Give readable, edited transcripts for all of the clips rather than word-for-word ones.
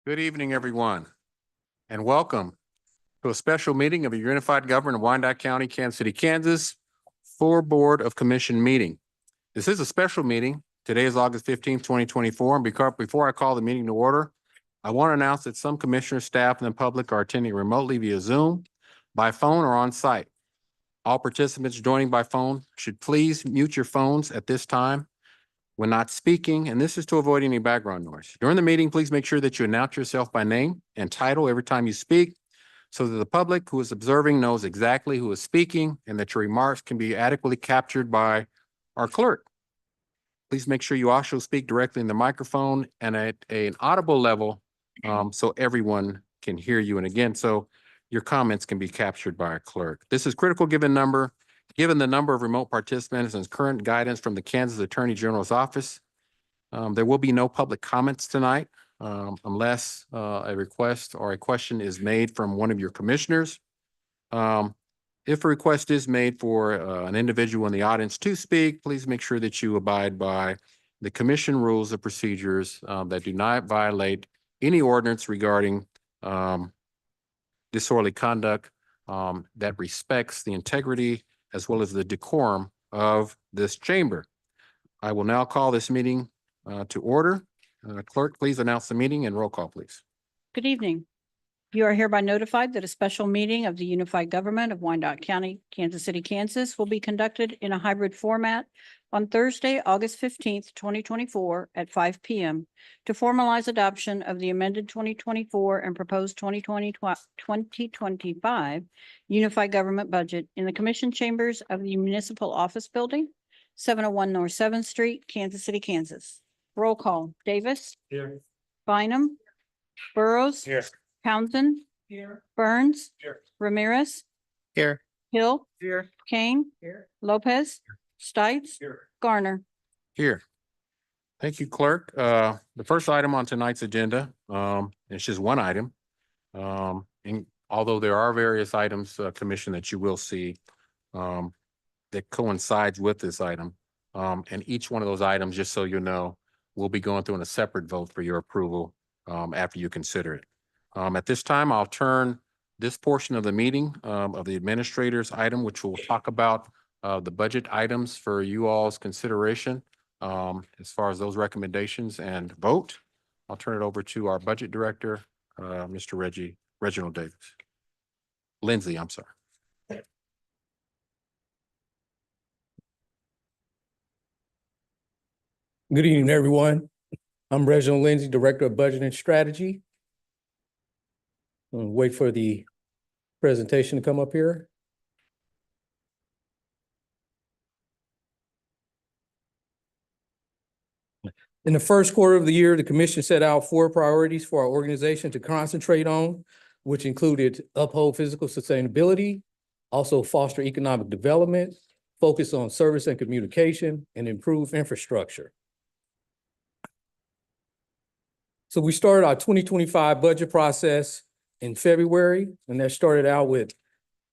Good evening, everyone, and welcome to a special meeting of the Unified Government of Wyandotte County, Kansas City, Kansas, for Board of Commission meeting. This is a special meeting. Today is August 15th, 2024, and before I call the meeting to order, I want to announce that some commissioners, staff, and the public are attending remotely via Zoom, by phone, or on site. All participants joining by phone should please mute your phones at this time when not speaking, and this is to avoid any background noise. During the meeting, please make sure that you announce yourself by name and title every time you speak so that the public who is observing knows exactly who is speaking and that your remarks can be adequately captured by our clerk. Please make sure you also speak directly in the microphone and at an audible level so everyone can hear you. And again, so your comments can be captured by our clerk. This is critical given the number of remote participants and current guidance from the Kansas Attorney General's office. There will be no public comments tonight unless a request or a question is made from one of your commissioners. If a request is made for an individual in the audience to speak, please make sure that you abide by the commission rules of procedures that do not violate any ordinance regarding disorderly conduct that respects the integrity as well as the decorum of this chamber. I will now call this meeting to order. Clerk, please announce the meeting and roll call, please. Good evening. You are hereby notified that a special meeting of the Unified Government of Wyandotte County, Kansas City, Kansas will be conducted in a hybrid format on Thursday, August 15th, 2024 at 5 p.m. to formalize adoption of the amended 2024 and proposed 2025 Unified Government budget in the Commission chambers of the Municipal Office Building, 701 North 7th Street, Kansas City, Kansas. Roll call. Davis. Here. Bynum. Burrows. Here. Townsend. Here. Burns. Here. Ramirez. Here. Hill. Here. Kane. Here. Lopez. Stites. Here. Garner. Here. Thank you, Clerk. The first item on tonight's agenda, it's just one item. And although there are various items, Commission, that you will see that coincides with this item. And each one of those items, just so you know, we'll be going through in a separate vote for your approval after you consider it. At this time, I'll turn this portion of the meeting of the administrator's item, which will talk about the budget items for you all's consideration as far as those recommendations and vote. I'll turn it over to our budget director, Mr. Reginald Davis. Lindsay, I'm sorry. Good evening, everyone. I'm Reginald Lindsay, Director of Budget and Strategy. I'll wait for the presentation to come up here. In the first quarter of the year, the Commission set out 4 priorities for our organization to concentrate on, which included uphold physical sustainability, also foster economic development, focus on service and communication, and improve infrastructure. So we started our 2025 budget process in February, and that started out with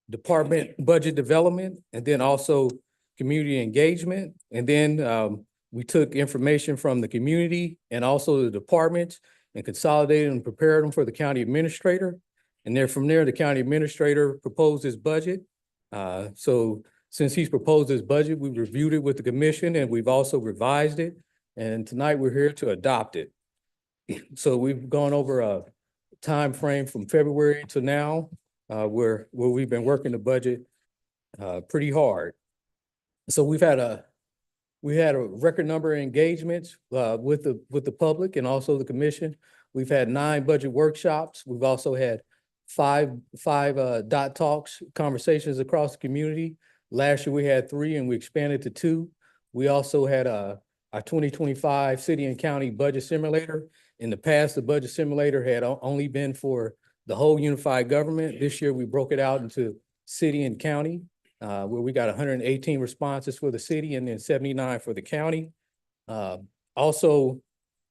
department budget development and then also community engagement. And then we took information from the community and also the departments and consolidated and prepared them for the county administrator. And then from there, the county administrator proposed his budget. So since he's proposed his budget, we reviewed it with the commission and we've also revised it. And tonight we're here to adopt it. So we've gone over a time frame from February to now, where we've been working the budget pretty hard. So we had a record number of engagements with the public and also the commission. We've had 9 budget workshops. We've also had five dot talks, conversations across the community. Last year we had 3 and we expanded to 2. We also had our 2025 city and county budget simulator. In the past, the budget simulator had only been for the whole unified government. This year, we broke it out into city and county, where we got 118 responses for the city and then 79 for the county. Also,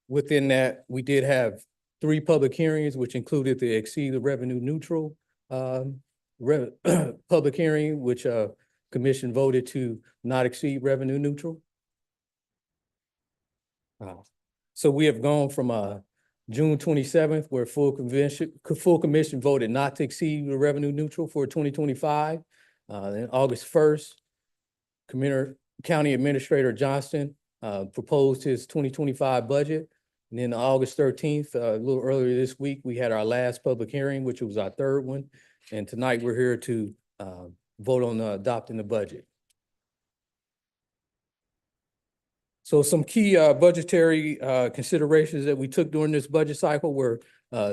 within that, we did have 3 public hearings, which included the exceed the revenue neutral public hearing, which commission voted to not exceed revenue neutral. So we have gone from June 27th, where full commission voted not to exceed the revenue neutral for 2025. Then August 1st, County Administrator Johnston proposed his 2025 budget. And then August 13th, a little earlier this week, we had our last public hearing, which was our third one. And tonight we're here to vote on adopting the budget. So some key budgetary considerations that we took during this budget cycle were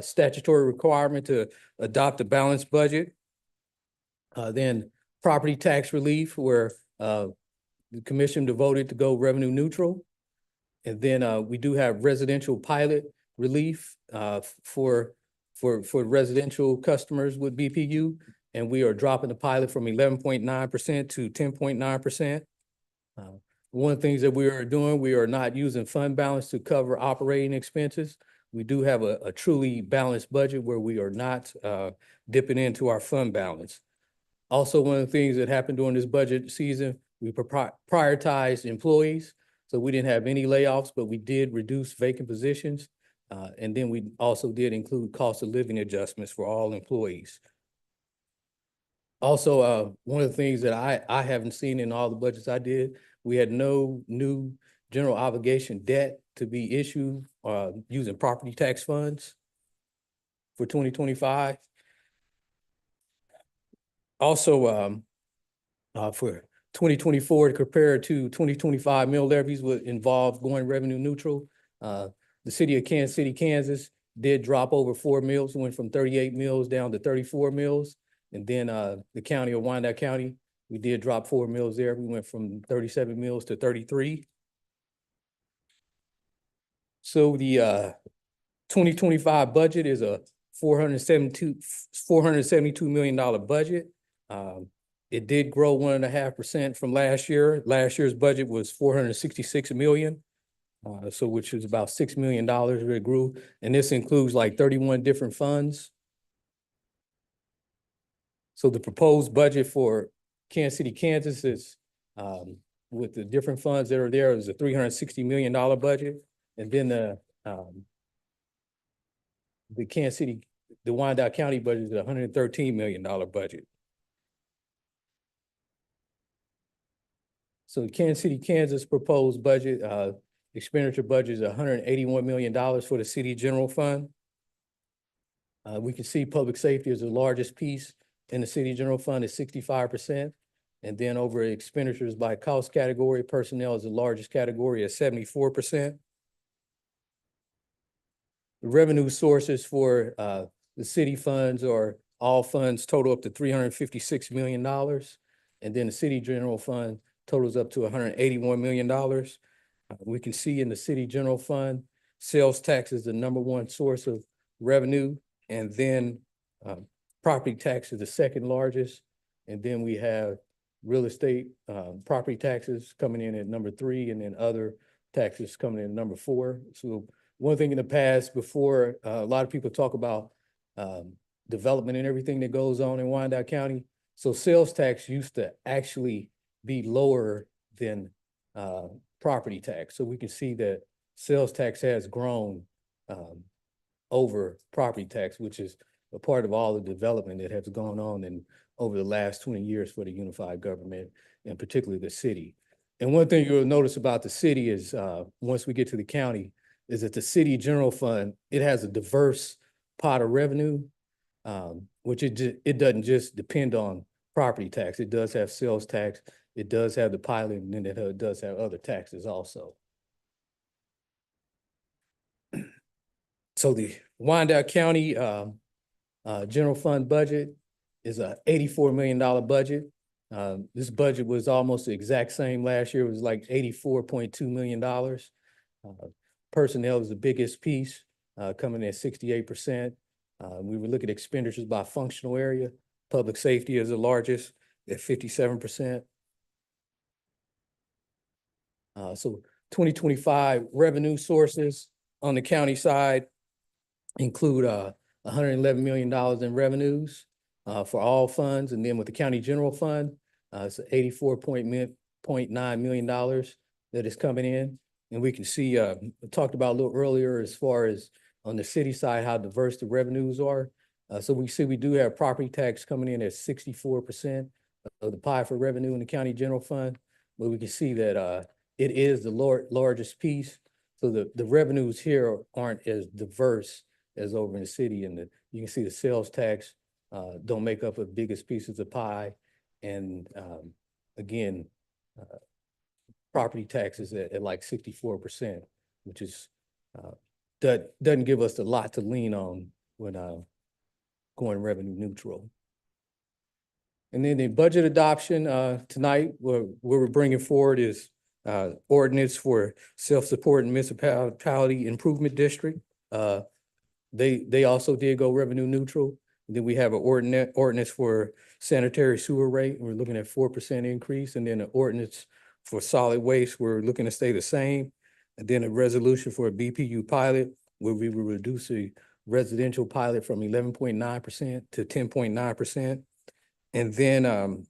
statutory requirement to adopt a balanced budget. Then property tax relief, where the commission voted to go revenue neutral. And then we do have residential pilot relief for residential customers with BPU. And we are dropping the pilot from 11.9% to 10.9%. One of the things that we are doing, we are not using fund balance to cover operating expenses. We do have a truly balanced budget where we are not dipping into our fund balance. Also, one of the things that happened during this budget season, we prioritized employees. So we didn't have any layoffs, but we did reduce vacant positions. And then we also did include cost of living adjustments for all employees. Also, one of the things that I haven't seen in all the budgets I did, we had no new general obligation debt to be issued using property tax funds for 2025. Also, for 2024 compared to 2025 mill levies would involve going revenue neutral. The city of Kansas City, Kansas did drop over 4 mills, went from 38 mills down to 34 mills. And then the county of Wyandotte County, we did drop 4 mills there. We went from 37 mills to 33. So the 2025 budget is a $472 million budget. It did grow 1.5% from last year. Last year's budget was $466 million. So which is about $6 million it grew. And this includes like 31 different funds. So the proposed budget for Kansas City, Kansas is with the different funds that are there is a $360 million budget. And then the Kansas City, the Wyandotte County budget is a $113 million budget. So the Kansas City, Kansas proposed budget, expenditure budget is $181 million for the city general fund. We can see public safety is the largest piece in the city general fund is 65%. And then over expenditures by cost category, personnel is the largest category at 74%. The revenue sources for the city funds or all funds total up to $356 million. And then the city general fund totals up to $181 million. We can see in the city general fund, sales tax is the #1 source of revenue. And then property tax is the second largest. And then we have real estate property taxes coming in at #3, and then other taxes coming in at #4. So one thing in the past before, a lot of people talk about development and everything that goes on in Wyandotte County. So sales tax used to actually be lower than property tax. So we can see that sales tax has grown over property tax, which is a part of all the development that has gone on in over the last 20 years for the unified government, and particularly the city. And one thing you'll notice about the city is once we get to the county, is that the city general fund, it has a diverse pot of revenue, which it doesn't just depend on property tax. It does have sales tax, it does have the pilot, and then it does have other taxes also. So the Wyandotte County general fund budget is a $84 million budget. This budget was almost the exact same last year. It was like $84.2 million. Personnel is the biggest piece, coming in at 68%. We would look at expenditures by functional area. Public safety is the largest at 57%. So 2025 revenue sources on the county side include $111 million in revenues for all funds. And then with the county general fund, it's $84.9 million that is coming in. And we can see, I talked about a little earlier as far as on the city side, how diverse the revenues are. So we see we do have property tax coming in at 64% of the pie for revenue in the county general fund. But we can see that it is the largest piece. So the revenues here aren't as diverse as over in the city. And you can see the sales tax don't make up the biggest pieces of pie. And again, property taxes at like 64%, which is that doesn't give us a lot to lean on when going revenue neutral. And then the budget adoption tonight, what we're bringing forward is ordinance for self-support municipality improvement district. They also did go revenue neutral. And then we have an ordinance for sanitary sewer rate. We're looking at 4% increase, and then an ordinance for solid waste. We're looking to stay the same. And then a resolution for a BPU pilot where we will reduce the residential pilot from 11.9% to 10.9%. And then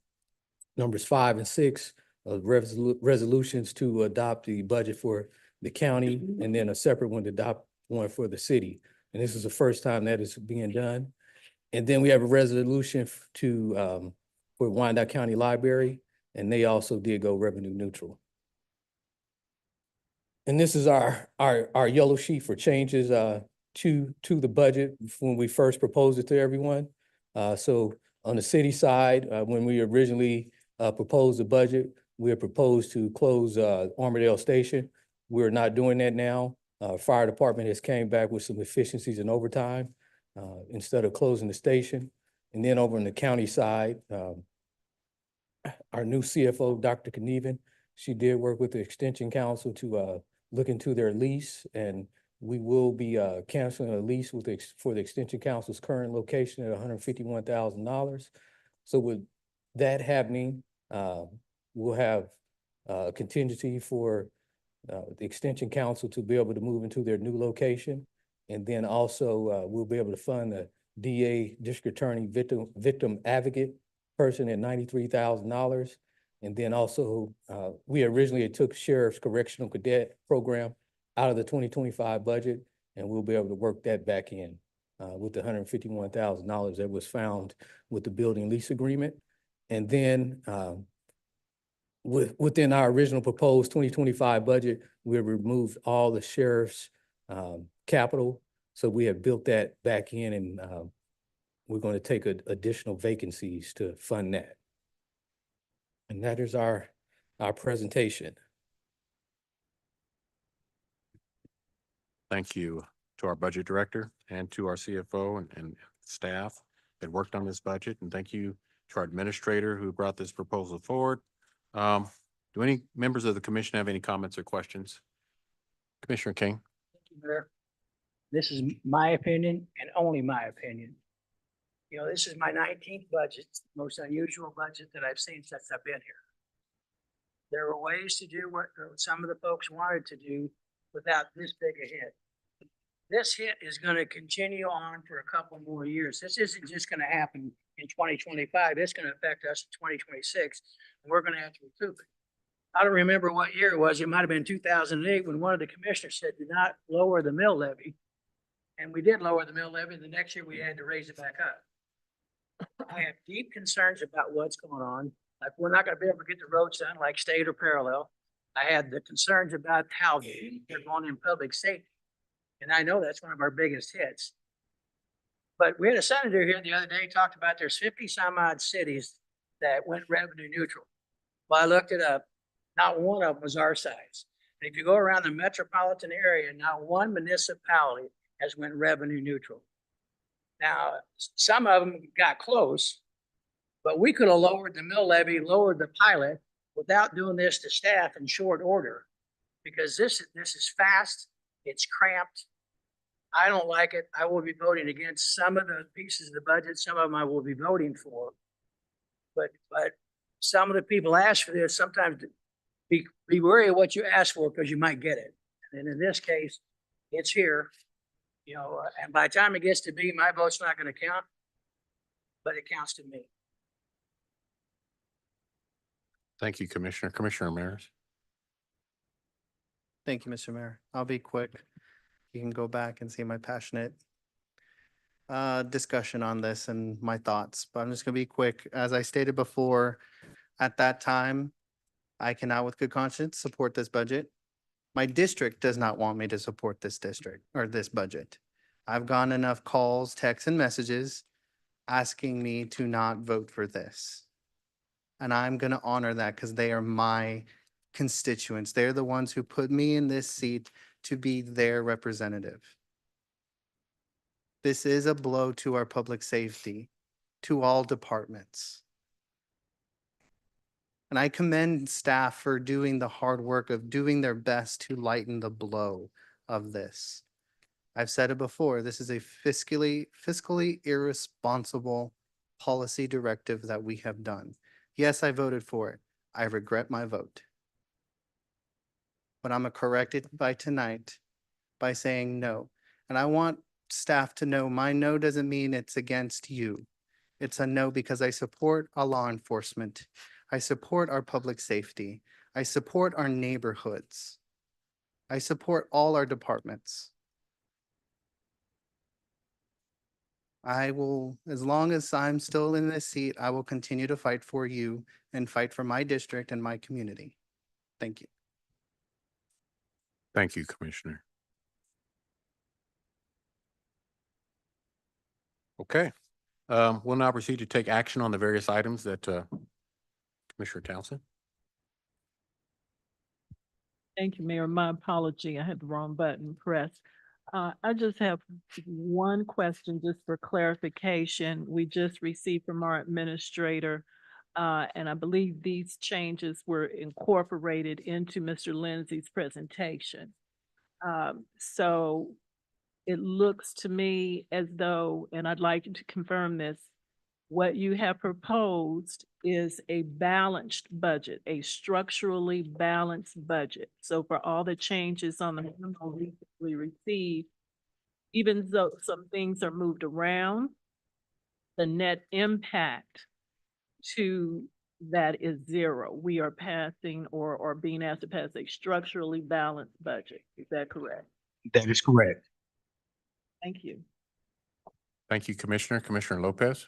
numbers 5 and 6, resolutions to adopt the budget for the county, and then a separate one to adopt one for the city. And this is the first time that is being done. And then we have a resolution for Wyandotte County Library, and they also did go revenue neutral. And this is our yellow sheet for changes to the budget when we first proposed it to everyone. So on the city side, when we originally proposed the budget, we had proposed to close Armadale Station. We're not doing that now. Fire department has came back with some efficiencies in overtime instead of closing the station. And then over on the county side, our new CFO, Dr. Knieven, she did work with the Extension Council to look into their lease, and we will be canceling a lease for the Extension Council's current location at $151,000. So with that happening, we'll have a contingency for the Extension Council to be able to move into their new location. And then also we'll be able to fund the DA, District Attorney, Victim Advocate person at $93,000. And then also we originally took Sheriff's Correctional Cadet Program out of the 2025 budget, and we'll be able to work that back in with the $151,000 that was found with the building lease agreement. And then within our original proposed 2025 budget, we have removed all the sheriff's capital. So we have built that back in, and we're going to take additional vacancies to fund that. And that is our presentation. Thank you to our budget director and to our CFO and staff that worked on this budget. And thank you to our administrator who brought this proposal forward. Do any members of the commission have any comments or questions? Commissioner King. Thank you, Mayor. This is my opinion and only my opinion. You know, this is my 19th budget, most unusual budget that I've seen since I've been here. There were ways to do what some of the folks wanted to do without this big a hit. This hit is going to continue on for a couple more years. This isn't just going to happen in 2025. It's going to affect us in 2026, and we're going to have to recoup it. I don't remember what year it was. It might have been 2008 when one of the commissioners said, do not lower the mill levy. And we did lower the mill levy. The next year we had to raise it back up. I have deep concerns about what's going on. Like, we're not going to be able to get the roads done like state or parallel. I had the concerns about how they're going in public safety. And I know that's one of our biggest hits. But we had a senator here the other day talked about there's 50 some odd cities that went revenue neutral. Well, I looked it up. Not one of them was our size. And if you go around the metropolitan area, not one municipality has went revenue neutral. Now, some of them got close, but we could have lowered the mill levy, lowered the pilot without doing this to staff in short order, because this is fast, it's cramped. I don't like it. I will be voting against some of the pieces of the budget. Some of them I will be voting for. But some of the people ask for this. Sometimes be wary of what you ask for, because you might get it. And in this case, it's here. You know, and by the time it gets to be, my vote's not going to count, but it counts to me. Thank you, Commissioner. Commissioner Ramirez. Thank you, Mr. Mayor. I'll be quick. You can go back and see my passionate discussion on this and my thoughts, but I'm just gonna be quick. As I stated before, at that time, I cannot with good conscience support this budget. My district does not want me to support this district or this budget. I've gotten enough calls, texts, and messages asking me to not vote for this. And I'm gonna honor that because they are my constituents. They're the ones who put me in this seat to be their representative. This is a blow to our public safety, to all departments. And I commend staff for doing the hard work of doing their best to lighten the blow of this. I've said it before, this is a fiscally irresponsible policy directive that we have done. Yes, I voted for it. I regret my vote. But I'm gonna correct it by tonight by saying no. And I want staff to know my no doesn't mean it's against you. It's a no because I support our law enforcement. I support our public safety. I support our neighborhoods. I support all our departments. I will, as long as I'm still in this seat, I will continue to fight for you and fight for my district and my community. Thank you. Thank you, Commissioner. Okay, we'll now proceed to take action on the various items that Commissioner Townsend. Thank you, Mayor. My apology. I had the wrong button pressed. I just have one question just for clarification. We just received from our administrator, and I believe these changes were incorporated into Mr. Lindsay's presentation. So it looks to me as though, and I'd like you to confirm this, what you have proposed is a balanced budget, a structurally balanced budget. So for all the changes on the memo we received, even though some things are moved around, the net impact to that is zero. We are passing or being asked to pass a structurally balanced budget. Is that correct? That is correct. Thank you. Thank you, Commissioner. Commissioner Lopez.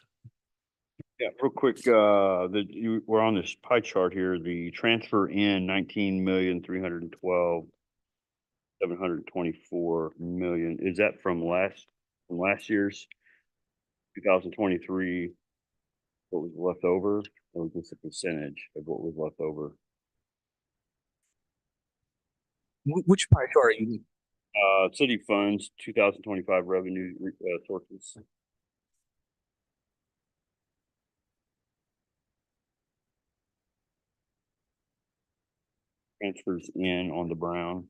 Yeah, real quick, we're on this pie chart here, the transfer in 19,312,724 million. Is that from last year's 2023? What was left over, or was this a percentage of what was left over? Which part are you? City funds, 2025 revenue sources. Transfers in on the brown.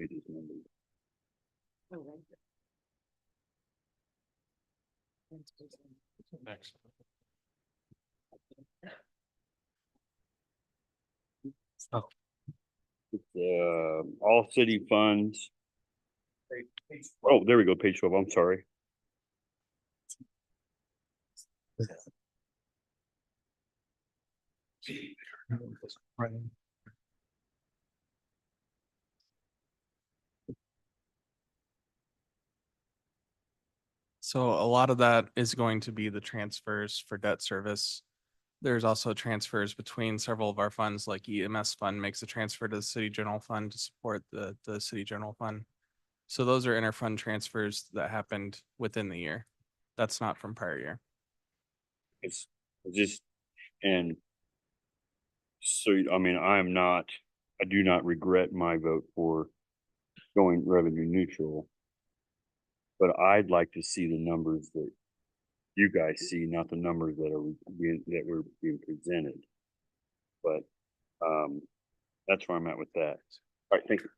Pages numbered. Next. It's all city funds. Oh, there we go, page 12, I'm sorry. So a lot of that is going to be the transfers for debt service. There's also transfers between several of our funds, like EMS fund makes a transfer to the city general fund to support the city general fund. So those are interfund transfers that happened within the year. That's not from prior year. It's just, and so, I mean, I do not regret my vote for going revenue neutral. But I'd like to see the numbers that you guys see, not the numbers that were being presented. But that's where I'm at with that. All right, thank you.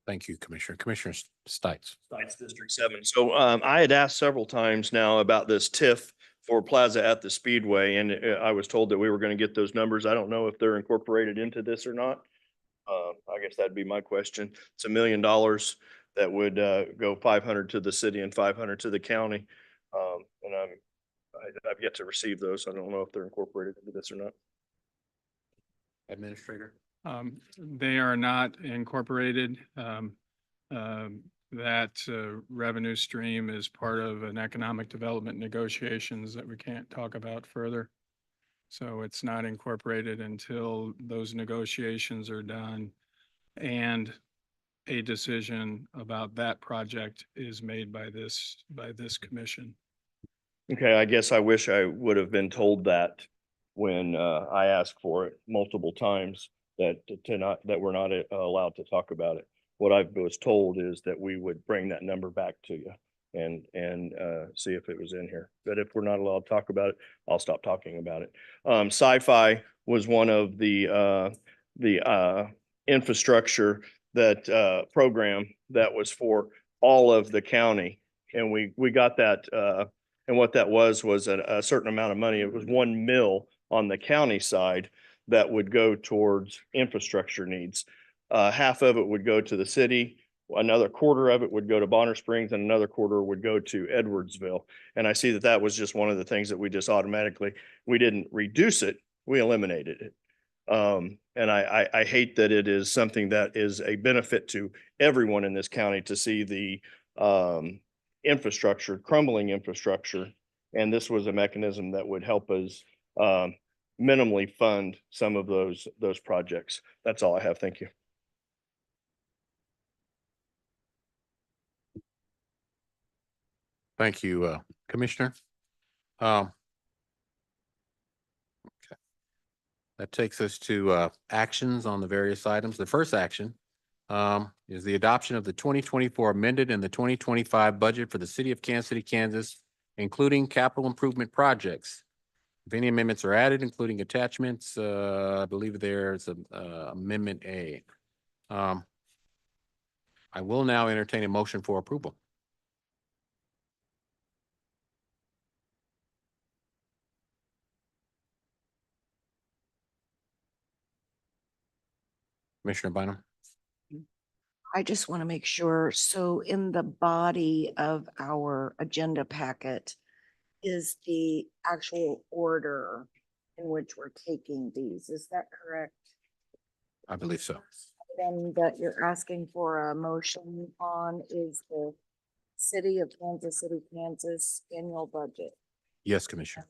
Thank you, Commissioner. Commissioner Stites. Stites District 7. So I had asked several times now about this TIF for Plaza at the Speedway, and I was told that we were going to get those numbers. I don't know if they're incorporated into this or not. I guess that'd be my question. It's $1 million that would go 500 to the city and 500 to the county. And I've yet to receive those. I don't know if they're incorporated into this or not. Administrator? They are not incorporated. That revenue stream is part of an economic development negotiations that we can't talk about further. So it's not incorporated until those negotiations are done and a decision about that project is made by this commission. Okay, I guess I wish I would have been told that when I asked for it multiple times, that we're not allowed to talk about it. What I was told is that we would bring that number back to you and see if it was in here. But if we're not allowed to talk about it, I'll stop talking about it. Sci-fi was one of the infrastructure that program that was for all of the county. And we got that and what that was a certain amount of money. It was 1 mil on the county side that would go towards infrastructure needs. Half of it would go to the city, another quarter of it would go to Bonner Springs, and another quarter would go to Edwardsville. And I see that that was just one of the things that we just automatically, we didn't reduce it, we eliminated it. And I hate that it is something that is a benefit to everyone in this county to see the infrastructure, crumbling infrastructure. And this was a mechanism that would help us minimally fund some of those projects. That's all I have. Thank you. Thank you, Commissioner. Okay. That takes us to actions on the various items. The first action is the adoption of the 2024 amended and the 2025 budget for the city of Kansas City, Kansas, including capital improvement projects. If any amendments are added, including attachments, I believe there's amendment A. I will now entertain a motion for approval. Commissioner Bynum? I just want to make sure. So in the body of our agenda packet is the actual order in which we're taking these. Is that correct? I believe so. Then that you're asking for a motion on is the City of Kansas City, Kansas annual budget. Yes, Commissioner.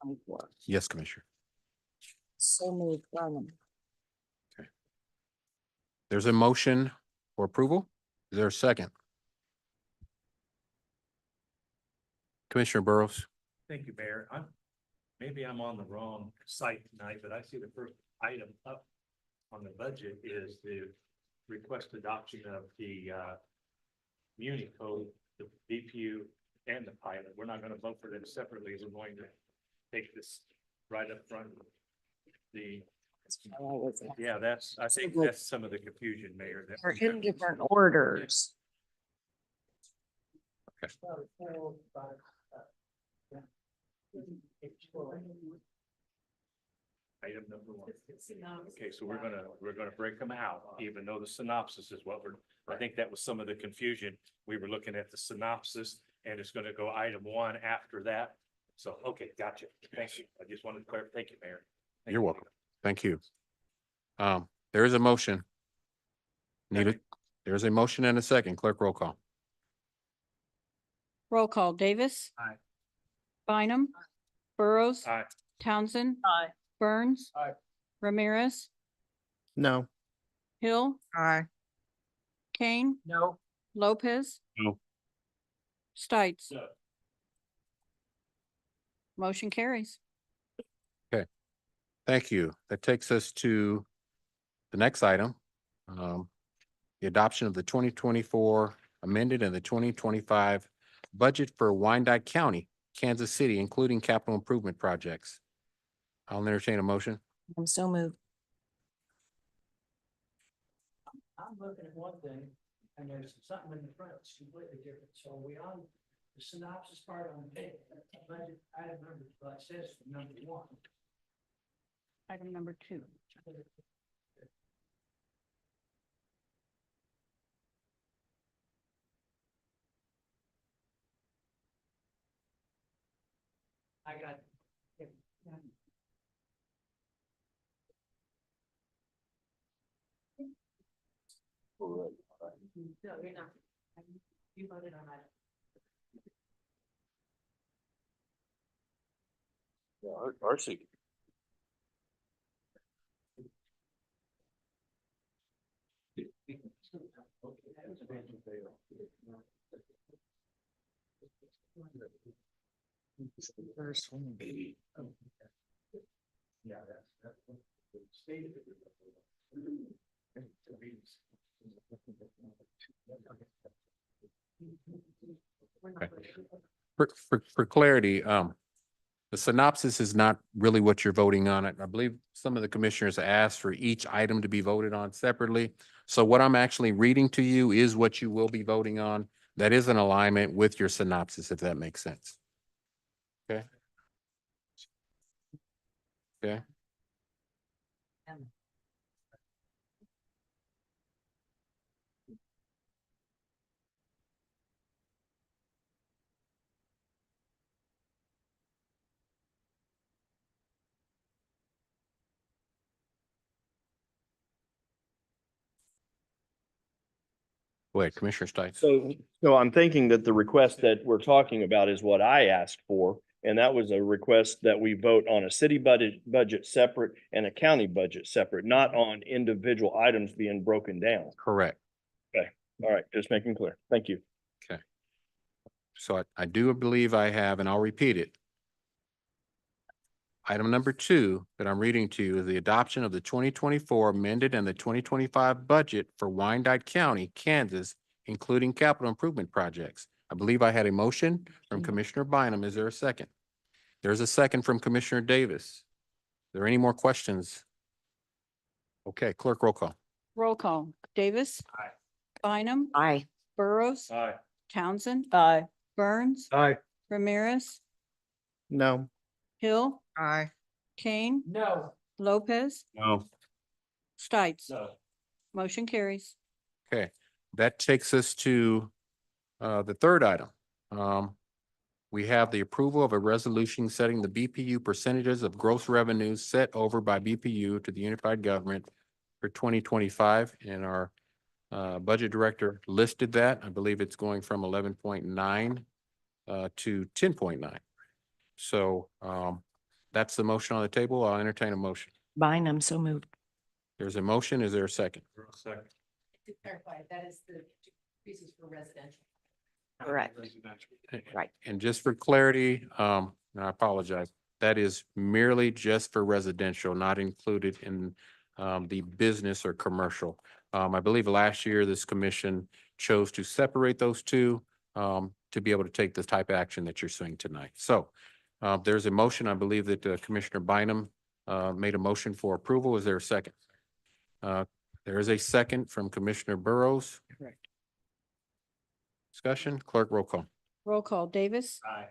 24. Yes, Commissioner. So moved, Bynum. There's a motion for approval. Is there a second? Commissioner Burrows? Thank you, Mayor. Maybe I'm on the wrong site tonight, but I see the first item up on the budget is the request adoption of the Muni code, the DPU and the pilot. We're not going to vote for them separately. We're going to take this right up front. Yeah, I think that's some of the confusion, Mayor. They're in different orders. Item number 1. Okay, so we're gonna break them out, even though the synopsis is what I think that was some of the confusion. We were looking at the synopsis and it's gonna go item 1 after that. So, okay, gotcha. Thank you. I just wanted to clarify. Thank you, Mayor. You're welcome. Thank you. There is a motion. Needed. There's a motion and a second. Clerk, roll call. Roll call. Davis. Aye. Bynum. Burrows. Aye. Townsend. Aye. Burns. Aye. Ramirez. No. Hill. Aye. Kane. No. Lopez. No. Stites. No. Motion carries. Thank you. That takes us to the next item. The adoption of the 2024 amended and the 2025 budget for Wyandotte County, Kansas City, including capital improvement projects. I'll entertain a motion. I'm so moved. I'm looking at one thing and there's something in the front that's completely different. So we on the synopsis part on page, budget item number, but it says number 1. Item number 2. I got. No, you're not. You voted on that. RC. First one, baby. Yeah, that's. For clarity, the synopsis is not really what you're voting on. I believe some of the commissioners asked for each item to be voted on separately. So what I'm actually reading to you is what you will be voting on. That is in alignment with your synopsis, if that makes sense. Okay. Okay. Go ahead, Commissioner Stites. So I'm thinking that the request that we're talking about is what I asked for. And that was a request that we vote on a city budget separate and a county budget separate, not on individual items being broken down. Correct. All right, just making clear. Thank you. So I do believe I have, and I'll repeat it. Item number 2 that I'm reading to you is the adoption of the 2024 amended and the 2025 budget for Wyandotte County, Kansas, including capital improvement projects. I believe I had a motion from Commissioner Bynum. Is there a second? There's a second from Commissioner Davis. Are there any more questions? Okay, clerk, roll call. Roll call. Davis. Aye. Bynum. Aye. Burrows. Aye. Townsend. Aye. Burns. Aye. Ramirez. No. Hill. Aye. Kane. No. Lopez. No. Stites. No. Motion carries. Okay, that takes us to the third item. We have the approval of a resolution setting the BPU percentages of gross revenues set over by BPU to the unified government for 2025. And our budget director listed that. I believe it's going from 11.9 to 10.9. So that's the motion on the table. I'll entertain a motion. Bynum, so moved. There's a motion. Is there a second? Second. To clarify, that is the increases for residential. Correct. Right. And just for clarity, and I apologize, that is merely just for residential, not included in the business or commercial. I believe last year this commission chose to separate those two to be able to take the type of action that you're seeing tonight. So there's a motion. I believe that Commissioner Bynum made a motion for approval. Is there a second? There is a second from Commissioner Burrows. Correct. Discussion, clerk, roll call. Roll call. Davis. Aye.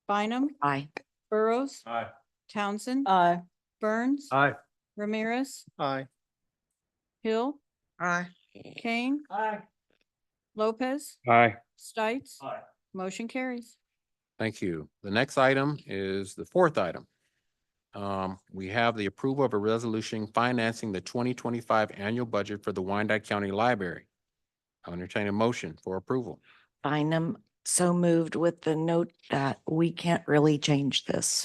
Bynum. Aye. Burrows. Aye. Townsend. Aye. Burns. Aye. Ramirez. Aye. Hill. Aye. Kane. Aye. Lopez. Aye. Stites. Aye. Motion carries. Thank you. The next item is the fourth item. We have the approval of a resolution financing the 2025 annual budget for the Wyandotte County Library. I'll entertain a motion for approval. Bynum, so moved with the note that we can't really change this.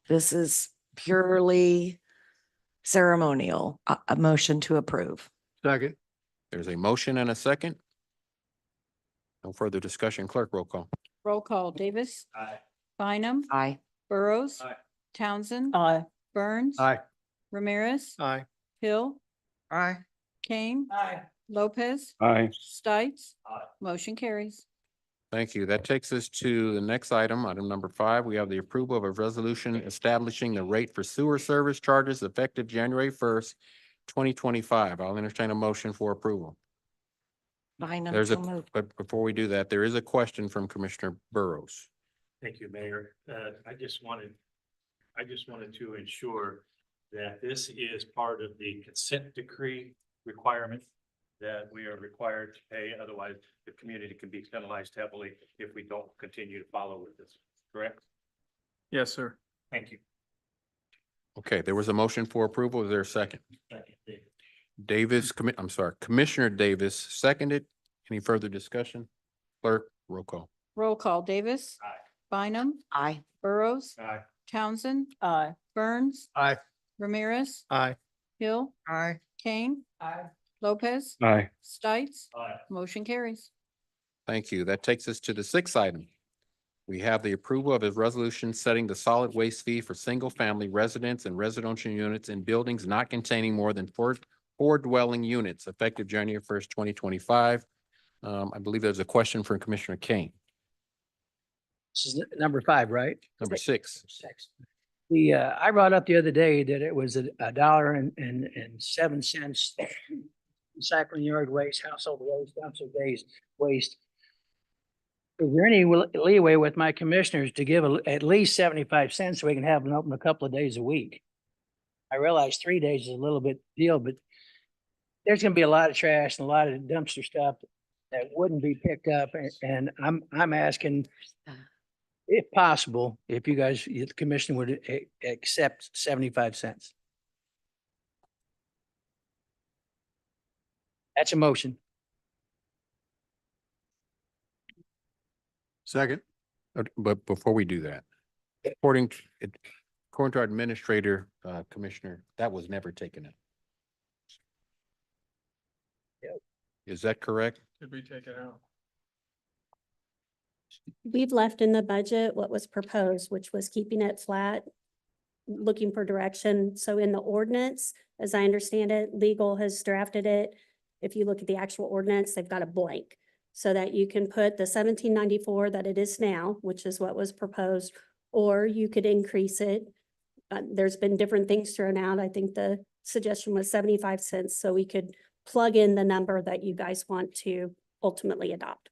This is purely ceremonial. A motion to approve. Second. There's a motion and a second. No further discussion. Clerk, roll call. Roll call. Davis. Aye. Bynum. Aye. Burrows. Aye. Townsend. Aye. Burns. Aye. Ramirez. Aye. Hill. Aye. Kane. Aye. Lopez. Aye. Stites. Aye. Motion carries. Thank you. That takes us to the next item, item number 5. We have the approval of a resolution establishing the rate for sewer service charges effective January 1st, 2025. I'll entertain a motion for approval. Bynum, There's so a, moved. but before we do that, there is a question from Commissioner Burrows. Thank you, Mayor. I just wanted to ensure that this is part of the consent decree requirement that we are required to pay. Otherwise, the community can be penalized heavily if we don't continue to follow with this, correct? Yes, sir. Thank you. Okay, there was a motion for approval. Is there a second? Second, David. Commissioner Davis seconded. Any further discussion? Clerk, roll call. Roll call, Davis. Aye. Bynum, Aye. Burrows, Aye. Townsend, Aye. Burns. Aye. Ramirez, Aye. Hill, Aye. Kane. Lopez, Aye. Stites, Aye. motion carries. Thank you. That takes us to the sixth item. We have the approval of a resolution setting the solid waste fee for single-family residents and residential units in buildings not containing more than four dwelling units effective January 1st, 2025. I believe there's a question from Commissioner Kane. This is number 5, right? Number 6. 6. I brought up the other day that it was a dollar and 7 cents recycling yard waste, household waste, dumpster waste. Is there any leeway with my commissioners to give at least 75 cents so we can have them open a couple of days a week? I realize 3 days is a little bit deal, but there's gonna be a lot of trash and a lot of dumpster stuff that wouldn't be picked up, and I'm asking, if possible, if you guys, the commission would accept 75 cents. That's a motion. Second. But before we do that, according to our administrator, Commissioner, that was never taken up. Yep. Is that correct? Did we take it out? We've left in the budget what was proposed, which was keeping it flat, looking for direction. So in the ordinance, as I understand it, legal has drafted it. If you look at the actual ordinance, they've got a blank so that you can put the 1794 that it is now, which is what was proposed, or you could increase it. There's been different things thrown out. I think the suggestion was 75 cents, so we could plug in the number that you guys want to ultimately adopt.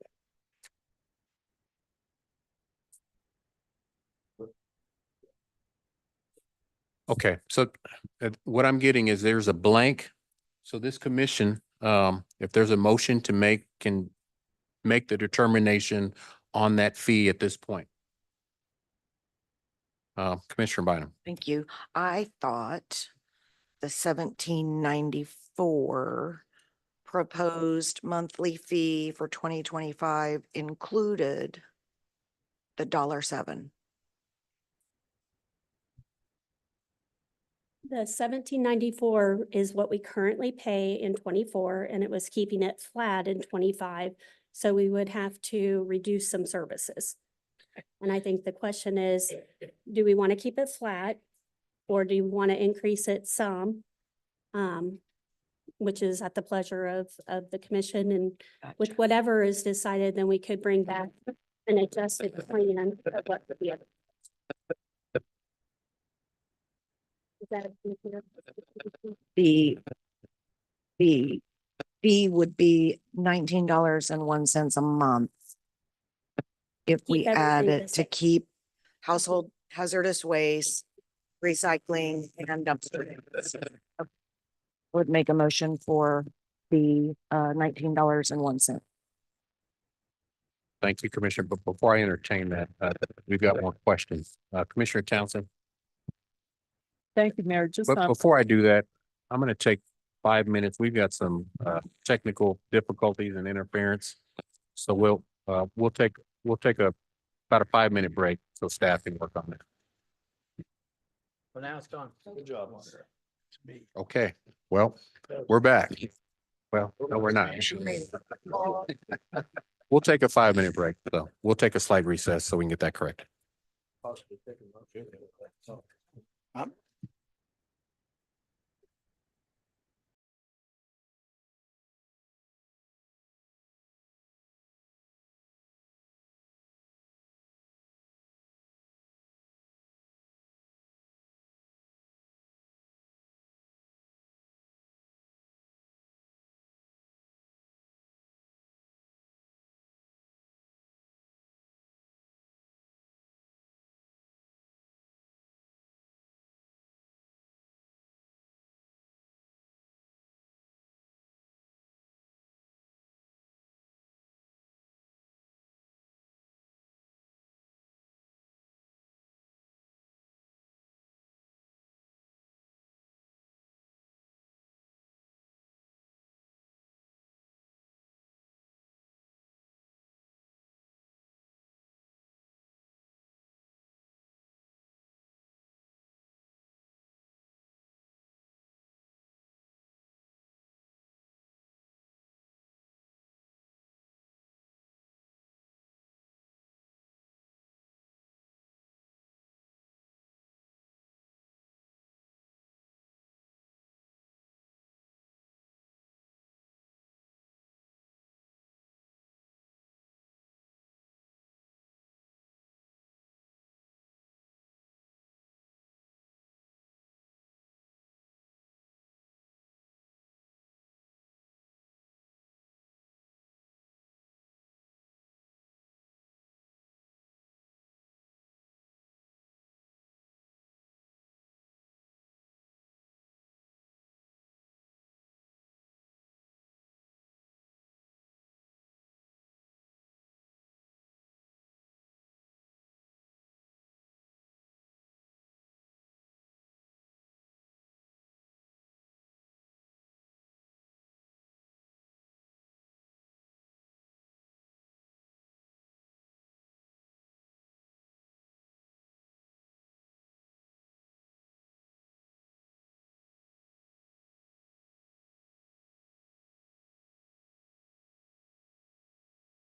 Okay, so what I'm getting is there's a blank. So this commission, if there's a motion to make, can make the determination on that fee at this point. Commissioner Bynum. Thank you. I thought the 1794 proposed monthly fee for 2025 included the $1.07. The 1794 is what we currently pay in 24, and it was keeping it flat in 25. So we would have to reduce some services. And I think the question is, do we want to keep it flat? Or do you want to increase it some? Which is at the pleasure of the commission, and with Gotcha. whatever is decided, then we could bring back an adjusted plan of what would be. Is that a clear? The fee would be $19.01 a month. If we Keep add everything the it to same. keep household hazardous waste, recycling and dumpster. Would make a motion for the $19.01. Thank you, Commissioner. But before I entertain that, we've got more questions. Commissioner Townsend. Thank you, Mayor. Just, But before I do that, I'm going to take 5 minutes. We've got some technical difficulties and interference. So we'll take about a 5-minute break so staff can work on it. Well, now it's gone. Good job. Okay, well, we're back. Well, no, we're not. We'll take a 5-minute break, so we'll take a slight recess so we can get that corrected.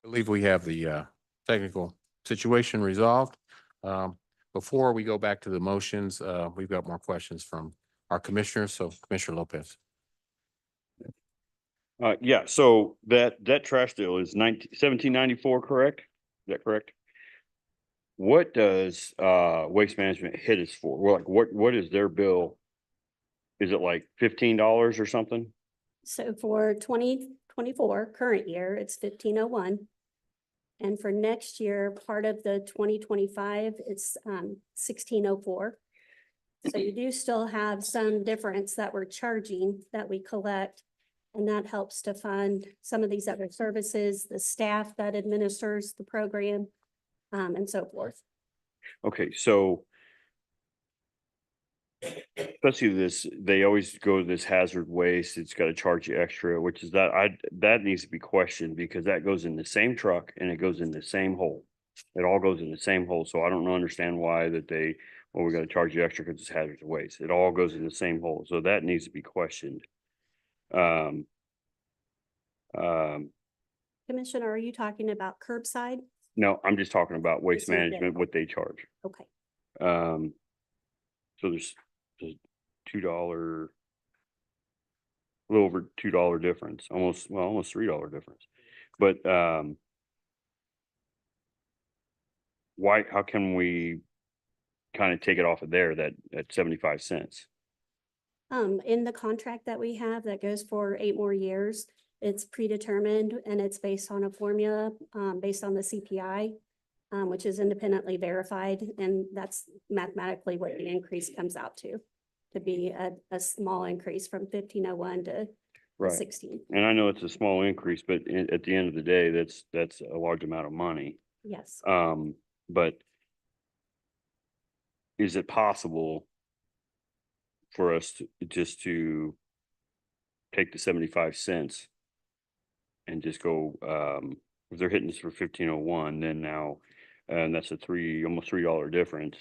believe we have the technical situation resolved. Before we go back to the motions, we've got more questions from our commissioners. So Commissioner Lopez. Yeah, so that trash deal is 1794, correct? Is that correct? What does Waste Management hit us for? Well, like what is their bill? Is it like $15 or something? So for 2024 current year, it's 1501. And for next year, part of the 2025, it's 1604. So you do still have some difference that we're charging that we collect. And that helps to fund some of these other services, the staff that administers the program, and so forth. Okay, so especially this, they always go to this hazard waste. It's got to charge you extra, which is that needs to be questioned because that goes in the same truck and it goes in the same hole. It all goes in the same hole. So I don't understand why that well, we got to charge you extra because it's hazardous waste. It all goes in the same hole. So that needs to be questioned. Commissioner, are you talking about curbside? No, I'm just talking about waste Just in management, general. what they charge. Okay. So there's $2, a little over $2 difference, almost $3 difference. But how can we kind of take it off of there at 75 cents? In the contract that we have that goes for 8 more years, it's predetermined and it's based on a formula, based on the CPI, which is independently verified. And that's mathematically what the increase comes out to be a small increase from 1501 to Right. 16. And I know it's a small increase, but at the end of the day, that's a large amount of money. Yes. But is it possible for us to take the 75 cents and just go, if they're hitting us for 1501, then now, and that's almost $3 difference.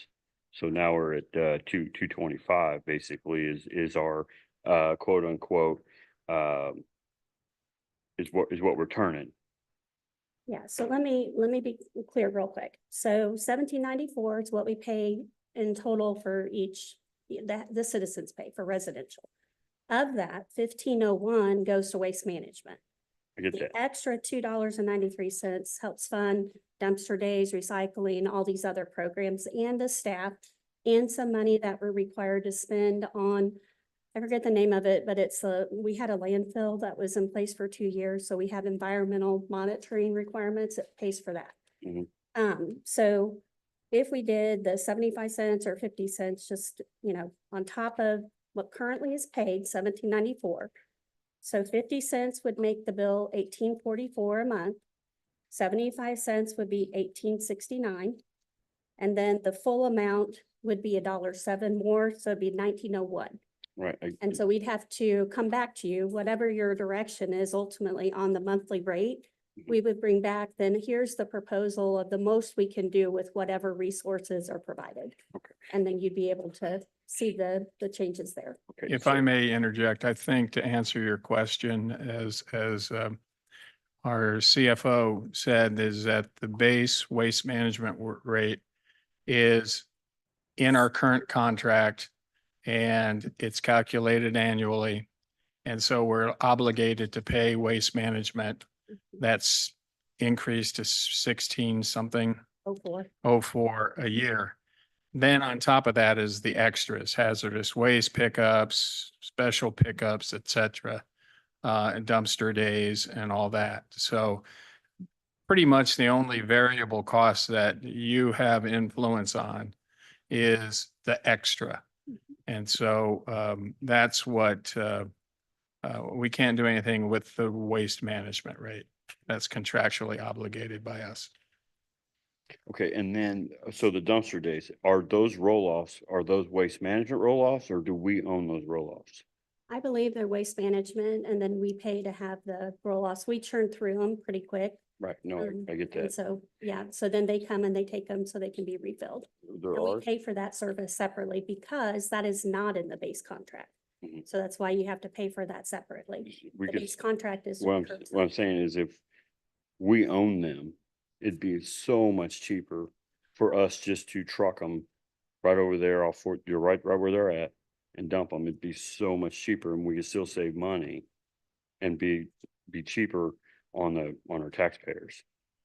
So now we're at 225 basically is our quote unquote is what we're turning. Yeah, so let me be clear real quick. So 1794 is what we pay in total for each, the citizens pay for residential. Of that, 1501 goes to waste management. I get The that. extra $2.93 helps fund dumpster days, recycling, all these other programs, and the staff, and some money that we're required to spend on, I forget the name of it, but we had a landfill that was in place for 2 years, so we have environmental monitoring requirements. It pays for that. Mhm. So if we did the 75 cents or 50 cents, just, on top of what currently is paid, 1794. So 50 cents would make the bill 1844 a month. 75 cents would be 1869. And then the full amount would be $1.07 more, so it'd be 1901. Right. And so we'd have to come back to you, whatever your direction is ultimately on the monthly rate. We would bring back, then here's the proposal of the most we can do with whatever resources are provided. Okay. And then you'd be able to see the changes there. Okay. If I may interject, I think to answer your question, as our CFO said, is that the base waste management rate is in our current contract and it's calculated annually. And so we're obligated to pay waste management. That's increased to 16 something 04 a year. Then on top of that is the extras, hazardous waste pickups, special pickups, et cetera, and dumpster days and all that. So pretty much the only variable cost that you have influence on is the extra. And so that's what we can't do anything with the waste management rate. That's contractually obligated by us. Okay, and then, so the dumpster days, are those roll-offs, are those waste management roll-offs, or do we own those roll-offs? I believe they're waste management, and then we pay to have the roll-offs. We churn through them pretty quick. Right, no, I get And that. so, yeah, so then they come and they take them so they can be refilled. There And we are, pay for that service separately because that is not in the base contract. Mhm. So that's why you have to pay for that separately. we The could, base contract is. what I'm saying is if we own them. It'd be so much cheaper for us just to truck them right over there off Fort, you're right where they're at, and dump them. It'd be so much cheaper and we could still save money and be cheaper on our taxpayers.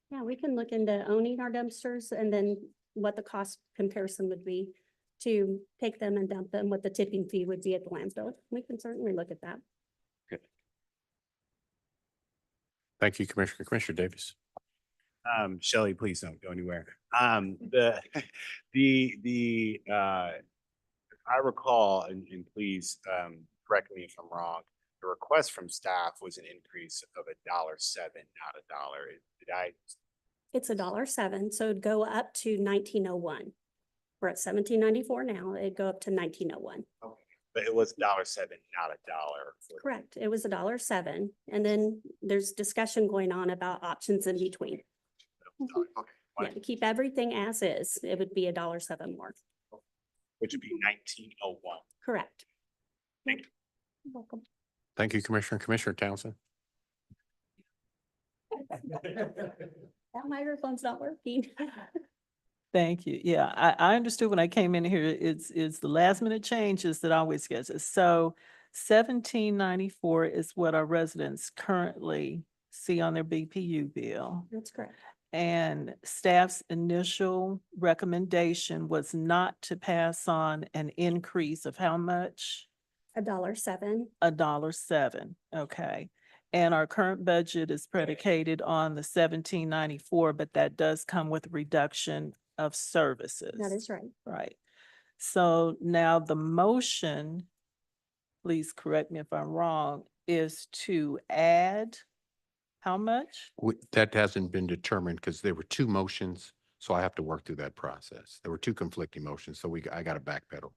Yeah, we can look into owning our dumpsters and then what the cost comparison would be to take them and dump them, what the tipping fee would be at the landfill. We can certainly look at that. Thank you, Commissioner. Commissioner Davis. Shelley, please don't go anywhere. I recall, and please, correct me if I'm wrong, the request from staff was an increase of $1.07, not $1. Did I? It's $1.07, so it'd go up to 1901. We're at 1794 now. It'd go up to 1901. Okay. But it was $1.07, not $1. Correct. It was $1.07. And then there's discussion going on about options in between. Okay. Yeah, to keep everything as is, it would be $1.07 more. Which would be 1901. Correct. Thank you. You're welcome. Thank you, Commissioner. Commissioner Townsend. That microphone's not working. Thank you. Yeah, I understood when I came in here, it's the last minute changes that always gets us. So 1794 is what our residents currently see on their BPU bill. That's correct. And staff's initial recommendation was not to pass on an increase of how much? $1.07. $1.07. Okay. And our current budget is predicated on the 1794, but that does come with a reduction of services. That is right. Right. So now the motion, please correct me if I'm wrong, is to add how much? That hasn't been determined because there were two motions, so I have to work through that process. There were two conflicting motions, so I got to backpedal,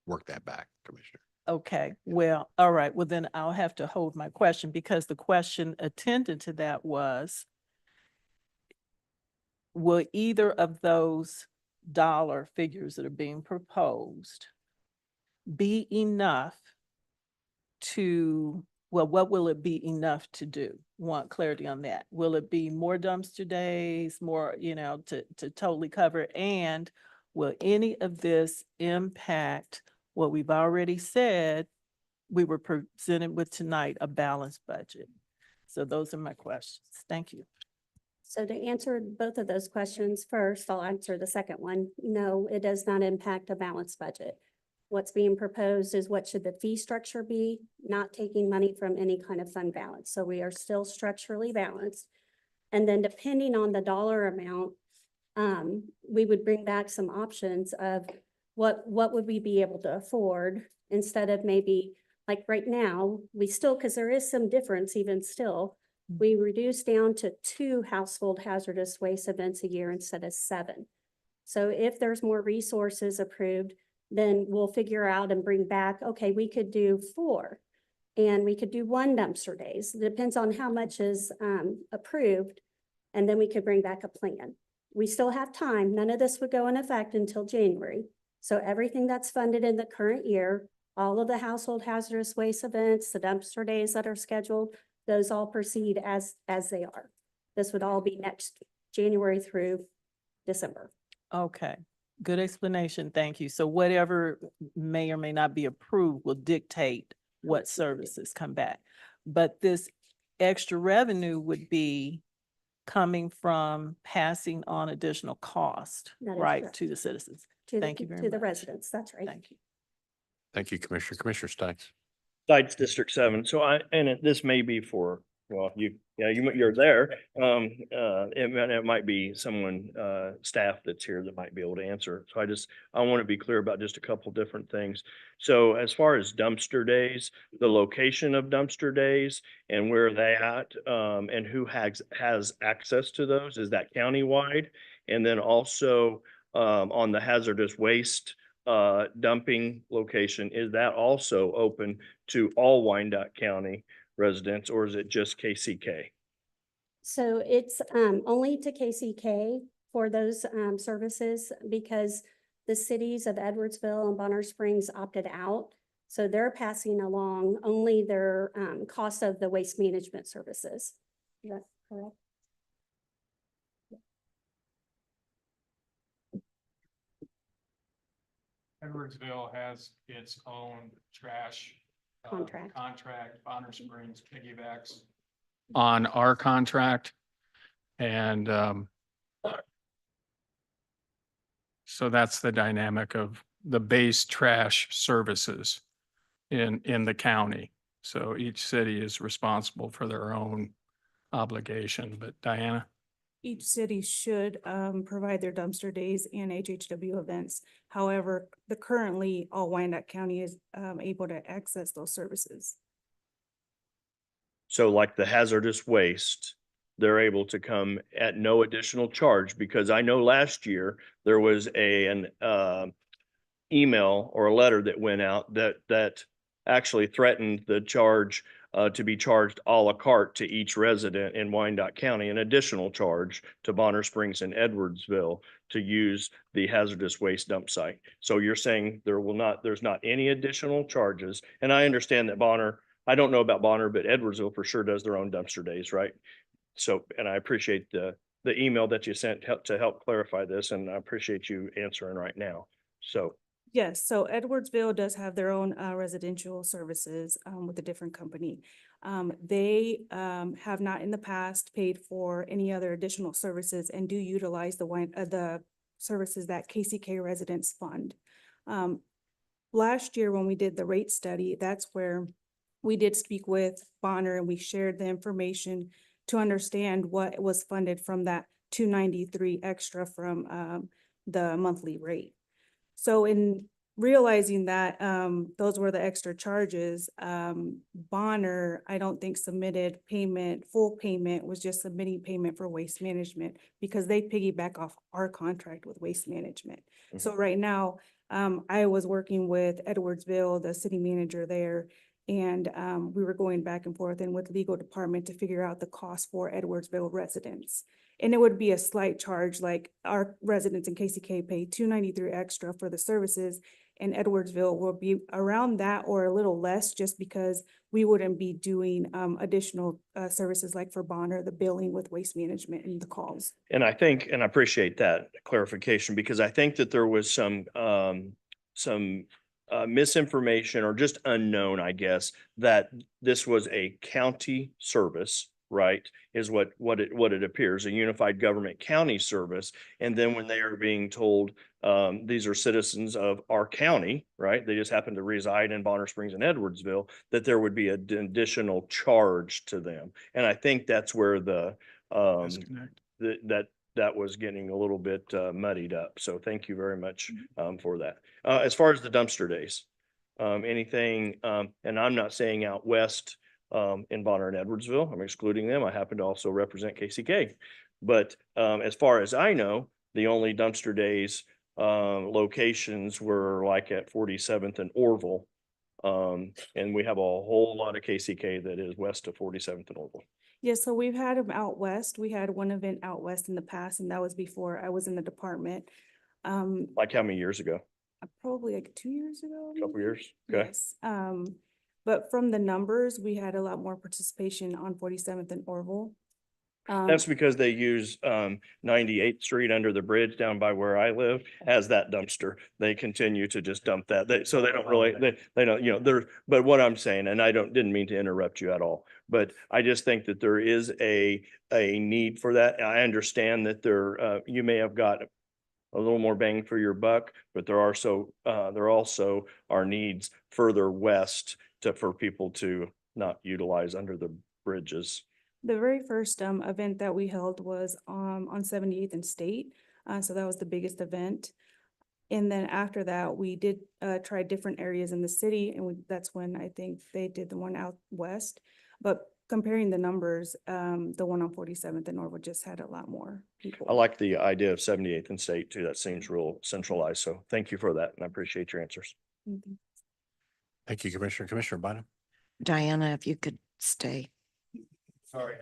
work that back, Commissioner. Okay, well, all right, well then I'll have to hold my question because the question attendant to that was, will either of those dollar figures that are being proposed be enough to, well, what will it be enough to do? Want clarity on that. Will it be more dumpster days, more, to totally cover it? And will any of this impact what we've already said we were presented with tonight, a balanced budget? So those are my questions. Thank you. So to answer both of those questions first, I'll answer the second one. No, it does not impact a balanced budget. What's being proposed is what should the fee structure be, not taking money from any kind of fund balance. So we are still structurally balanced. And then depending on the dollar amount, we would bring back some options of what would we be able to afford instead of maybe like right now, we still, because there is some difference even still, we reduced down to 2 household hazardous waste events a year instead of 7. So if there's more resources approved, then we'll figure out and bring back, okay, we could do 4 and we could do 1 dumpster days. It depends on how much is approved. And then we could bring back a plan. We still have time. None of this would go in effect until January. So everything that's funded in the current year, all of the household hazardous waste events, the dumpster days that are scheduled, those all proceed as they are. This would all be next January through December. Okay, good explanation. Thank you. So whatever may or may not be approved will dictate what services come back. But this extra revenue would be coming from passing on additional cost, That is right, correct. to the citizens. To Thank you very To the much. residents, that's right. Thank you. Thank you, Commissioner. Commissioner Stites. Sites District 7. So this may be for, well, you're there. It might be someone, staff that's here that might be able to answer. So I want to be clear about just a couple different things. So as far as dumpster days, the location of dumpster days and where they at, and who has access to those, is that countywide? And then also, on the hazardous waste dumping location, is that also open to all Wyandotte County residents, or is it just KCK? So it's only to KCK for those services because the cities of Edwardsville and Bonner Springs opted out. So they're passing along only their cost of the waste management services. Is that correct? Edwardsville has its own trash Contract. contract. Bonner Springs piggybacks on our contract. And so that's the dynamic of the base trash services in the county. So each city is responsible for their own obligation. But Diana? Each city should provide their dumpster days and HHW events. However, currently all Wyandotte County is able to access those services. So like the hazardous waste, they're able to come at no additional charge, because I know last year there was an email or a letter that went out that actually threatened the charge to be charged a la carte to each resident in Wyandotte County, an additional charge to Bonner Springs and Edwardsville to use the hazardous waste dump site. So you're saying there's not any additional charges. And I understand that Bonner, I don't know about Bonner, but Edwardsville for sure does their own dumpster days, right? So, and I appreciate the email that you sent to help clarify this, and I appreciate you answering right now. So. Yes, so Edwardsville does have their own residential services with a different company. They have not in the past paid for any other additional services and do utilize the services that KCK residents fund. Last year, when we did the rate study, that's where we did speak with Bonner and we shared the information to understand what was funded from that $293 extra from the monthly rate. So in realizing that those were the extra charges, Bonner, I don't think submitted full payment, was just submitting payment for waste management because they piggyback off our contract with waste management. Mm-hmm. So right now, I was working with Edwardsville, the city manager there, and we were going back and forth and with legal department to figure out the cost for Edwardsville residents. And it would be a slight charge, like our residents in KCK pay $293 extra for the services, and Edwardsville will be around that or a little less, just because we wouldn't be doing additional services like for Bonner, the billing with waste management and the calls. And I think, and I appreciate that clarification, because I think that there was some misinformation or just unknown, I guess, that this was a county service, right? Is what it appears, a unified government county service. And then when they are being told, these are citizens of our county, right? They just happen to reside in Bonner Springs and Edwardsville, that there would be an additional charge to them. And I think that's where the Disconnect. that was getting a little bit muddied up. So thank you very much for that. As far as the dumpster days, anything, and I'm not saying out west in Bonner and Edwardsville, I'm excluding them. I happen to also represent KCK. But as far as I know, the only dumpster days locations were like at 47th and Orville. And we have a whole lot of KCK that is west of 47th and Orville. Yeah, so we've had them out west. We had one event out west in the past, and that was before I was in the department. Like how many years ago? Probably like 2 years ago. A couple maybe? years? Okay. Yes. But from the numbers, we had a lot more participation on 47th and Orville. That's because they use 98th Street under the bridge down by where I live as that dumpster. They continue to just dump that. So they don't really, they don't, you know, but what I'm saying, and I didn't mean to interrupt you at all, but I just think that there is a need for that. I understand that you may have got a little more bang for your buck, but there also are needs further west for people to not utilize under the bridges. The very first event that we held was on 78th and State. So that was the biggest event. And then after that, we did try different areas in the city, and that's when I think they did the one out west. But comparing the numbers, the one on 47th and Norwood just had a lot more people. I like the idea of 78th and State too. That seems real centralized. So thank you for that, and I appreciate your answers. Mhm. Thank you, Commissioner. Commissioner Bynum. Diana, if you could stay. Sorry.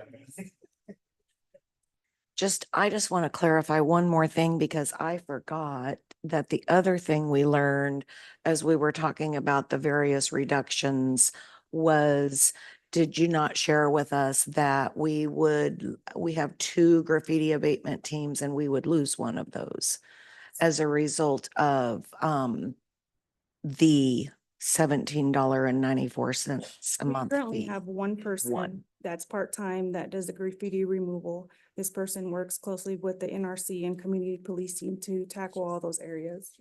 I just want to clarify one more thing, because I forgot that the other thing we learned as we were talking about the various reductions was, did you not share with us that we have 2 graffiti abatement teams and we would lose one of those as a result of the $17.94 a We month currently fee? have one person that's part-time that does the graffiti removal. This person works closely with the NRC and community policing to tackle all those areas.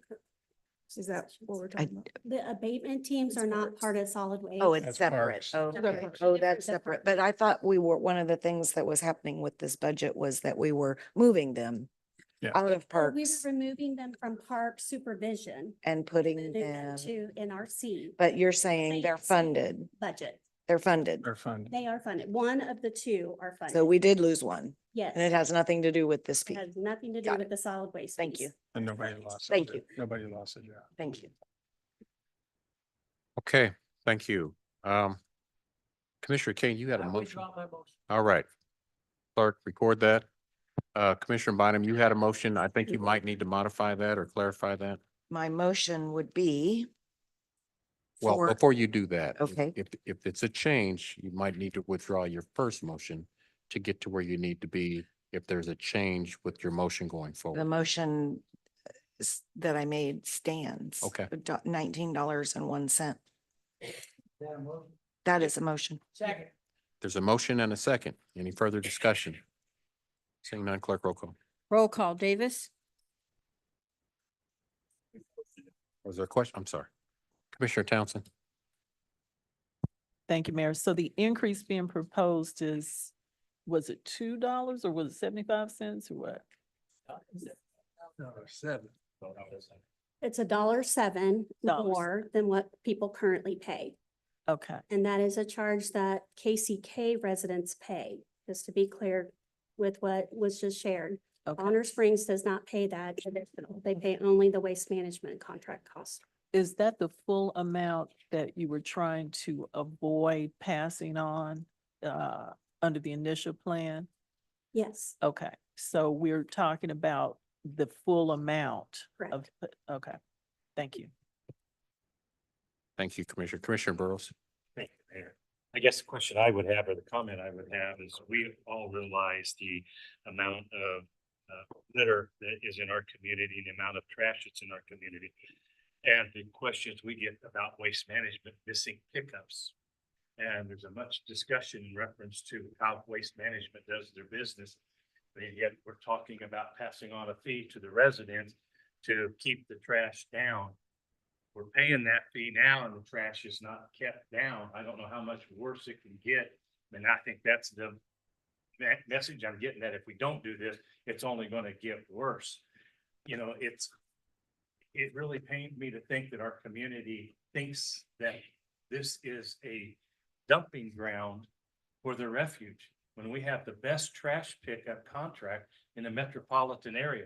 Is that what we're talking about? The abatement teams are not part of solid waste. Oh, it's That's separate. parks. Oh, Separate. okay. Oh, that's Different separate. But I thought one of the things that was happening with this budget was that we were moving them Yeah. out of We were parks removing them from park supervision and putting moving them, them to NRC but you're saying they're funded. budget. They're funded. They're funded. They are funded. One of the two are funded. So we did lose one Yes. and it has nothing to do with this It fee. has nothing to do Got with the solid waste. Thank fees. you. And nobody lost. Thank a- you. Nobody lost a job. Thank you. Okay, thank you. Commissioner Kane, you had a motion. All right. Clerk, record that. Commissioner Bynum, you had a motion. I think you might need to modify that or clarify that. My motion would be Well, for, before you do that. Okay. If it's a change, you might need to withdraw your first motion to get to where you need to be if there's a change with your motion going the forward. motion that I made stands. Okay. $19.01. That is a motion. Second. There's a motion and a second. Any further discussion? Seeing none, clerk roll call. Roll call, Davis, Was there a question? I'm sorry. Commissioner Townsend? Thank you, Mayor. So the increase being proposed is, was it $2 or was it 75 cents or what? It's $1.07 Dollars. more than what people currently pay. Okay, And that is a charge that KCK residents pay, just to be clear with what was just shared. okay. Bonner Springs does not pay that additional. They pay only the waste management contract cost. Is that the full amount that you were trying to avoid passing on under the initial plan? Yes, Okay, so we're talking about the full amount of, correct. okay, thank you. Thank you, Commissioner. Commissioner Burrows? Thank you, Mayor. I guess the question I would have, or the comment I would have, is we all realize the amount of litter that is in our community, the amount of trash that's in our community. And the questions we get about waste management, missing pickups. And there's a much discussion in reference to how waste management does their business. But yet we're talking about passing on a fee to the residents to keep the trash down. We're paying that fee now and the trash is not kept down. I don't know how much worse it can get. And I think that's the message I'm getting, that if we don't do this, it's only going to get worse. You know, it really pains me to think that our community thinks that this is a dumping ground for the refuge when we have the best trash pickup contract in the metropolitan area.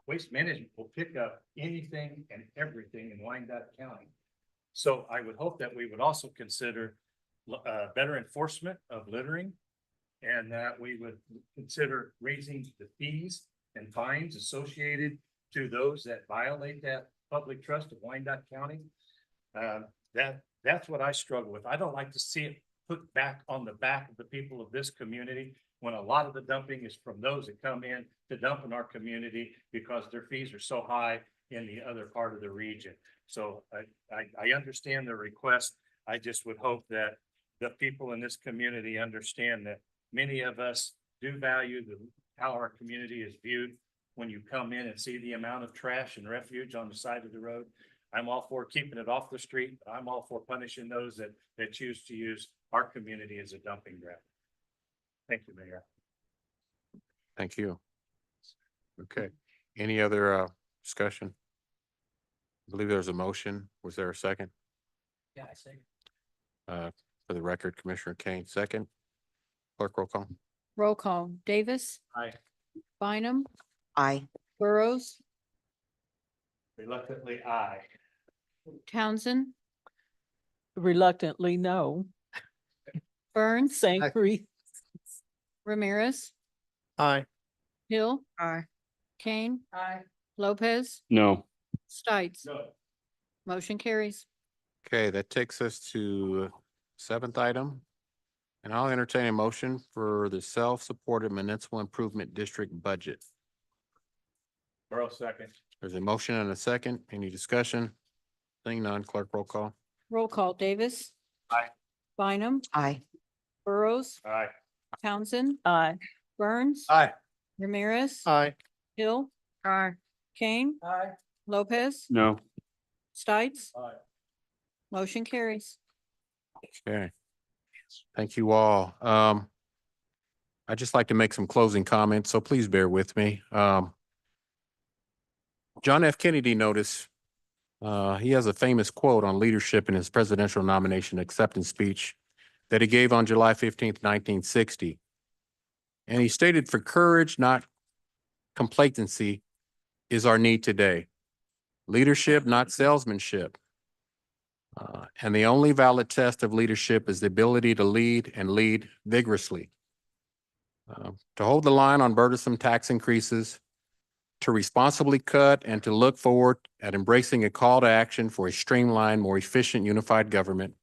Waste management will pick up anything and everything in Wyandotte County. So I would hope that we would also consider better enforcement of littering, and that we would consider raising the fees and fines associated to those that violate that public trust of Wyandotte County. That's what I struggle with. I don't like to see it put back on the back of the people of this community, when a lot of the dumping is from those that come in to dump in our community because their fees are so high in the other part of the region. So I understand the request. I just would hope that the people in this community understand that many of us do value how our community is viewed. When you come in and see the amount of trash and refuge on the side of the road, I'm all for keeping it off the street. I'm all for punishing those that choose to use our community as a dumping ground. Thank you, Mayor. Thank you. Okay. Any other discussion? I believe there's a motion. Was there a second? Yeah, I say. For the record, Commissioner Kane, second. Clerk roll call. roll call, Davis, Aye. Bynum, Aye. Burrows, Reluctantly, aye. Townsend, Reluctantly, no. Burns, St. Crete, Ramirez, Aye. Hill, Aye. Kane, Aye. Lopez, No, Stites. No. Motion carries. Okay, that takes us to seventh item. And I'll entertain a motion for the self-supported municipal improvement district budget. Burrow second. There's a motion and a second. Any discussion? Seeing none, clerk roll call. Roll call, Davis. Aye. Bynum, Aye. Burrows, Aye. Townsend, Aye. Burns. Aye. Ramirez. Aye. Hill. Kane. Lopez. No. Stites. Motion carries. Okay. Thank you all. I'd just like to make some closing comments, so please bear with me. John F. Kennedy noticed, he has a famous quote on leadership in his presidential nomination acceptance speech that he gave on July 15th, 1960. And he stated, "For courage, not complacency, is our need today. Leadership, not salesmanship. And the only valid test of leadership is the ability to lead and lead vigorously. To hold the line on burdensome tax increases, to responsibly cut, and to look forward at embracing a call to action for a streamlined, more efficient, unified government.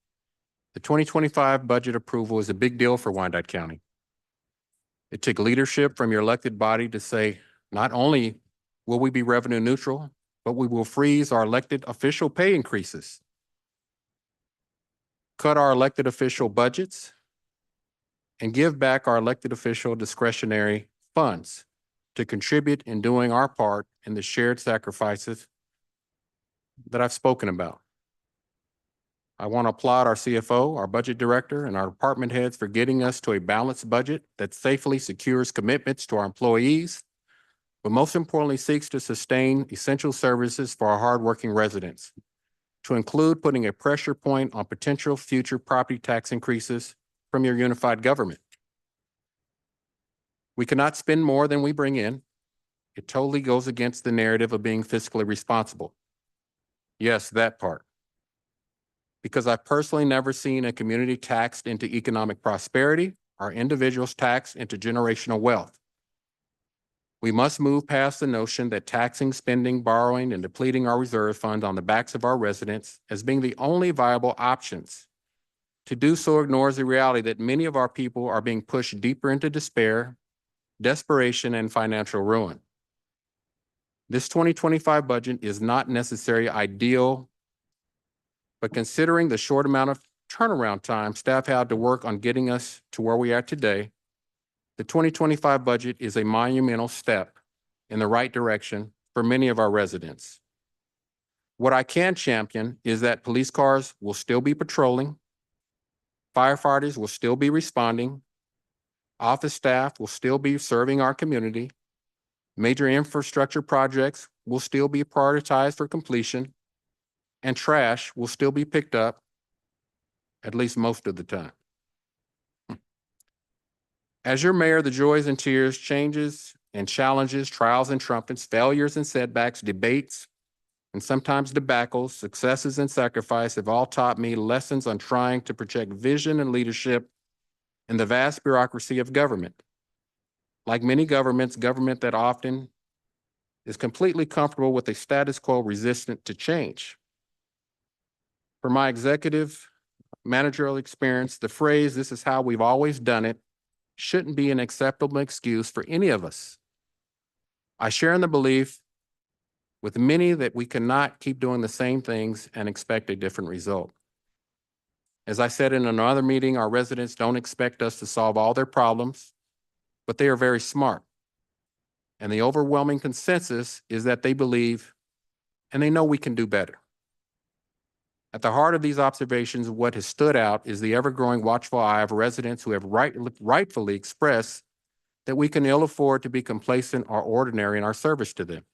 The 2025 budget approval is a big deal for Wyandotte County. It took leadership from your elected body to say, not only will we be revenue neutral, but we will freeze our elected official pay increases, cut our elected official budgets, and give back our elected official discretionary funds to contribute in doing our part in the shared sacrifices that I've spoken about. I want to applaud our CFO, our budget director, and our department heads for getting us to a balanced budget that safely secures commitments to our employees, but most importantly seeks to sustain essential services for our hardworking residents, to include putting a pressure point on potential future property tax increases from your unified government. We cannot spend more than we bring in. It totally goes against the narrative of being fiscally responsible. Yes, that part. Because I've personally never seen a community taxed into economic prosperity or individuals taxed into generational wealth. We must move past the notion that taxing, spending, borrowing, and depleting our reserve fund on the backs of our residents as being the only viable options. To do so ignores the reality that many of our people are being pushed deeper into despair, desperation, and financial ruin. This 2025 budget is not necessarily ideal, but considering the short amount of turnaround time staff had to work on getting us to where we are today, the 2025 budget is a monumental step in the right direction for many of our residents. What I can champion is that police cars will still be patrolling, firefighters will still be responding, office staff will still be serving our community, major infrastructure projects will still be prioritized for completion, and trash will still be picked up, at least most of the time. As your mayor, the joys and tears, changes and challenges, trials and trumpets, failures and setbacks, debates, and sometimes debacles, successes and sacrifice have all taught me lessons on trying to project vision and leadership in the vast bureaucracy of government. Like many governments, government that often is completely comfortable with a status quo resistant to change. For my executive managerial experience, the phrase, "this is how we've always done it," shouldn't be an acceptable excuse for any of us. I share in the belief with many that we cannot keep doing the same things and expect a different result. As I said in another meeting, our residents don't expect us to solve all their problems, but they are very smart. And the overwhelming consensus is that they believe and they know we can do better. At the heart of these observations, what has stood out is the ever-growing watchful eye of residents who have rightfully expressed that we can ill afford to be complacent or ordinary in our service to them.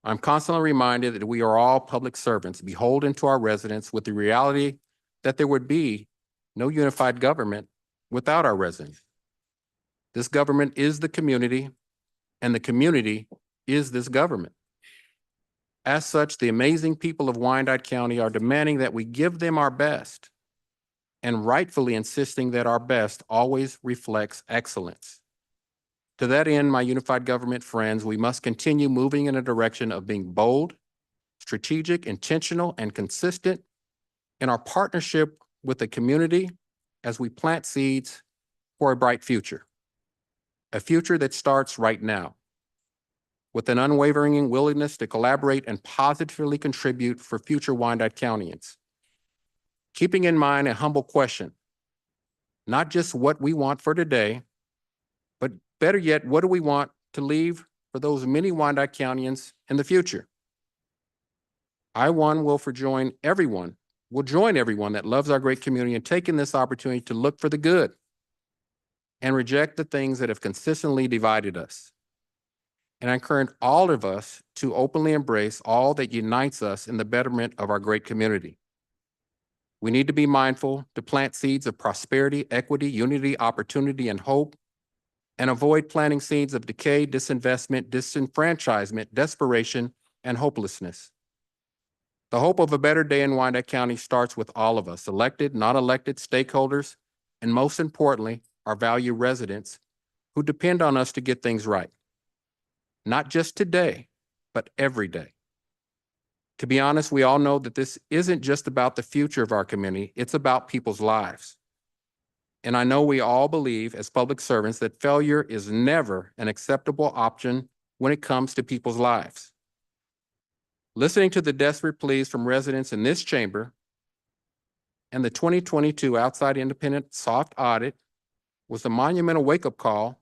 I'm constantly reminded that we are all public servants, beholden to our residents with the reality that there would be no unified government without our residents. This government is the community, and the community is this government. As such, the amazing people of Wyandotte County are demanding that we give them our best and rightfully insisting that our best always reflects excellence. To that end, my unified government friends, we must continue moving in a direction of being bold, strategic, intentional, and consistent in our partnership with the community as we plant seeds for a bright future, a future that starts right now. with an unwavering willingness to collaborate and positively contribute for future Wyandotte Countyans. Keeping in mind a humble question, not just what we want for today, but better yet, what do we want to leave for those many Wyandotte Countyans in the future? Will join everyone that loves our great community in taking this opportunity to look for the good and reject the things that have consistently divided us. And I encourage all of us to openly embrace all that unites us in the betterment of our great community. We need to be mindful to plant seeds of prosperity, equity, unity, opportunity, and hope, and avoid planting seeds of decay, disinvestment, disenfranchisement, desperation, and hopelessness. The hope of a better day in Wyandotte County starts with all of us, elected, not elected, stakeholders, and most importantly, our valued residents who depend on us to get things right. Not just today, but every day. To be honest, we all know that this isn't just about the future of our community, it's about people's lives. And I know we all believe as public servants that failure is never an acceptable option when it comes to people's lives. Listening to the desperate pleas from residents in this chamber and the 2022 outside independent soft audit was a monumental wake-up call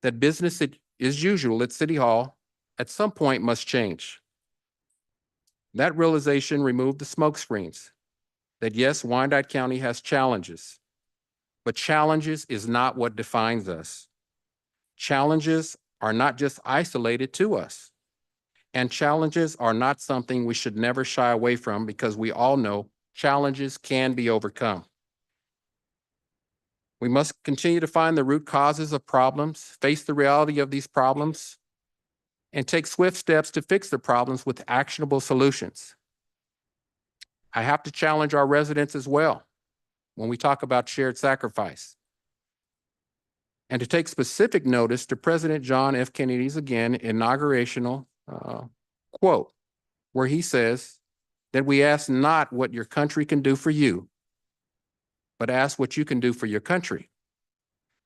that business as usual at City Hall at some point must change. That realization removed the smokescreens that yes, Wyandotte County has challenges, but challenges is not what defines us. Challenges are not just isolated to us, and challenges are not something we should never shy away from because we all know challenges can be overcome. We must continue to find the root causes of problems, face the reality of these problems, and take swift steps to fix the problems with actionable solutions. I have to challenge our residents as well when we talk about shared sacrifice. And to take specific notice to President John F. Kennedy's again inaugurational quote, where he says that we ask not what your country can do for you, but ask what you can do for your country.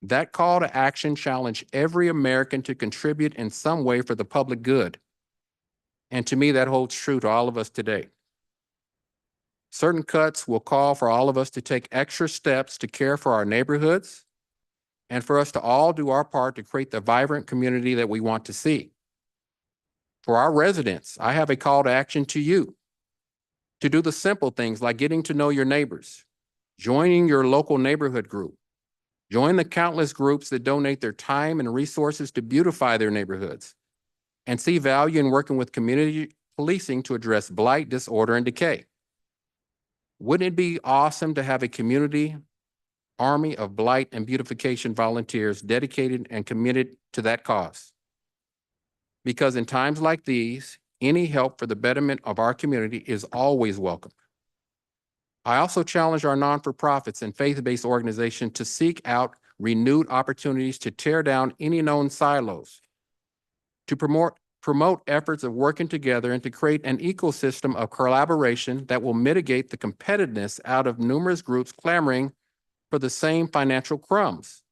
That call to action challenged every American to contribute in some way for the public good. And to me, that holds true to all of us today. Certain cuts will call for all of us to take extra steps to care for our neighborhoods and for us to all do our part to create the vibrant community that we want to see. For our residents, I have a call to action to you to do the simple things like getting to know your neighbors, joining your local neighborhood group, join the countless groups that donate their time and resources to beautify their neighborhoods, and see value in working with community policing to address blight, disorder, and decay. Wouldn't it be awesome to have a community army of blight and beautification volunteers dedicated and committed to that cause? Because in times like these, any help for the betterment of our community is always welcome. I also challenge our non-for-profits and faith-based organizations to seek out renewed opportunities to tear down any known silos, to promote efforts of working together and to create an ecosystem of collaboration that will mitigate the competitiveness out of numerous groups clamoring for the same financial crumbs,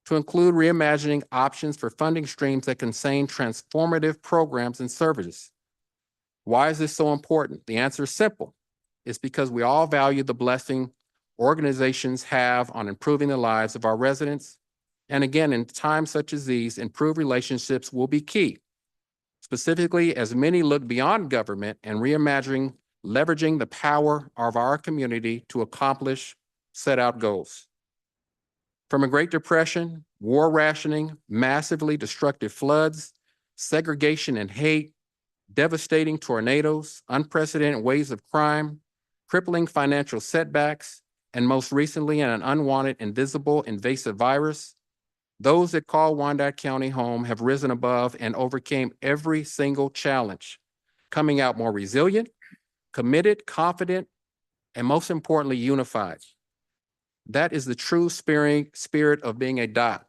to include reimagining options for funding streams that contain transformative programs and services. Why is this so important? The answer is simple. It's because we all value the blessing organizations have on improving the lives of our residents. And again, in times such as these, improved relationships will be key, specifically as many look beyond government and reimagining, leveraging the power of our community to accomplish set out goals. From a Great Depression, war rationing, massively destructive floods, segregation and hate, devastating tornadoes, unprecedented waves of crime, crippling financial setbacks, and most recently an unwanted, invisible, invasive virus, those that call Wyandotte County home have risen above and overcame every single challenge, coming out more resilient, committed, confident, and most importantly, unified. That is the true spirit of being a DOT,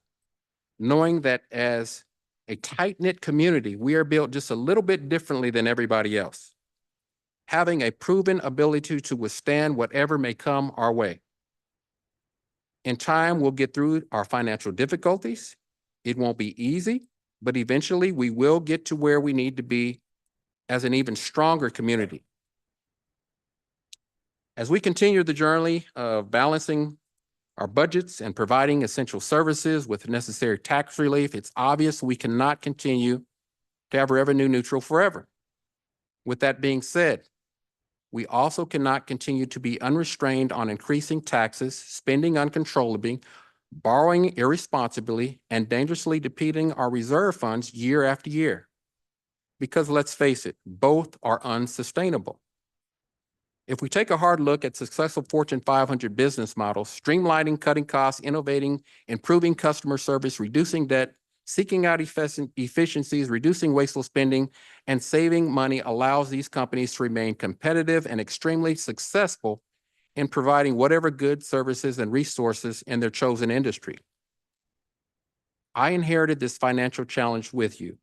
knowing that as a tight-knit community, we are built just a little bit differently than everybody else, having a proven ability to withstand whatever may come our way. In time, we'll get through our financial difficulties. It won't be easy, but eventually we will get to where we need to be as an even stronger community. As we continue the journey of balancing our budgets and providing essential services with necessary tax relief, it's obvious we cannot continue to have revenue neutral forever. With that being said, we also cannot continue to be unrestrained on increasing taxes, spending uncontrollably, borrowing irresponsibly, and dangerously depleting our reserve funds year after year. Because let's face it, both are unsustainable. If we take a hard look at successful Fortune 500 business models, streamlining, cutting costs, innovating, improving customer service, reducing debt, seeking out efficiencies, reducing wasteful spending, and saving money allows these companies to remain competitive and extremely successful in providing whatever goods, services, and resources in their chosen industry. I inherited this financial challenge with you,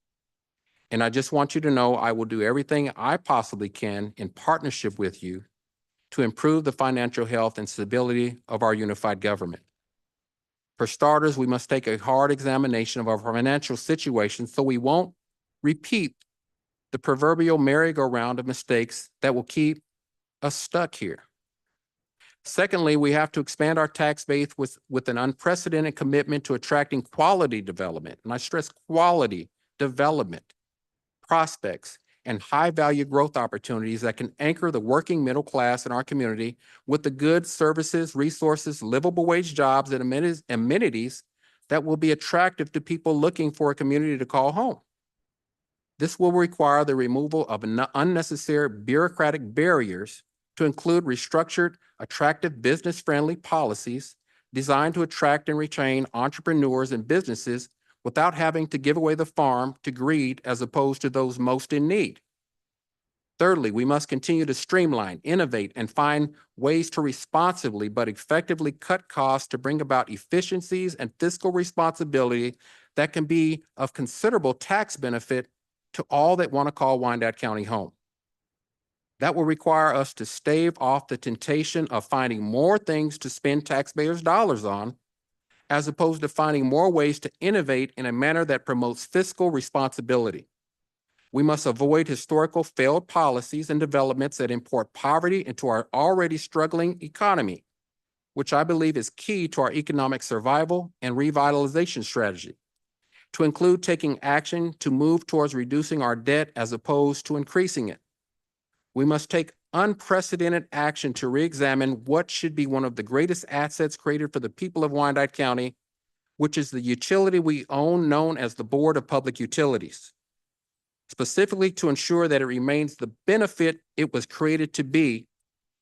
and I just want you to know I will do everything I possibly can in partnership with you to improve the financial health and stability of our unified government. For starters, we must take a hard examination of our financial situation so we won't repeat the proverbial merry-go-round of mistakes that will keep us stuck here. Secondly, we have to expand our tax base with an unprecedented commitment to attracting quality development, and I stress quality development, prospects, and high-value growth opportunities that can anchor the working middle class in our community with the goods, services, resources, livable wage jobs, and amenities that will be attractive to people looking for a community to call home. This will require the removal of unnecessary bureaucratic barriers to include restructured, attractive, business-friendly policies designed to attract and retain entrepreneurs and businesses without having to give away the farm to greed as opposed to those most in need. Thirdly, we must continue to streamline, innovate, and find ways to responsibly but effectively cut costs to bring about efficiencies and fiscal responsibility that can be of considerable tax benefit to all that want to call Wyandotte County home. That will require us to stave off the temptation of finding more things to spend taxpayers' dollars on, as opposed to finding more ways to innovate in a manner that promotes fiscal responsibility. We must avoid historical failed policies and developments that import poverty into our already struggling economy, which I believe is key to our economic survival and revitalization strategy, to include taking action to move towards reducing our debt as opposed to increasing it. We must take unprecedented action to re-examine what should be one of the greatest assets created for the people of Wyandotte County, which is the utility we own known as the Board of Public Utilities, specifically to ensure that it remains the benefit it was created to be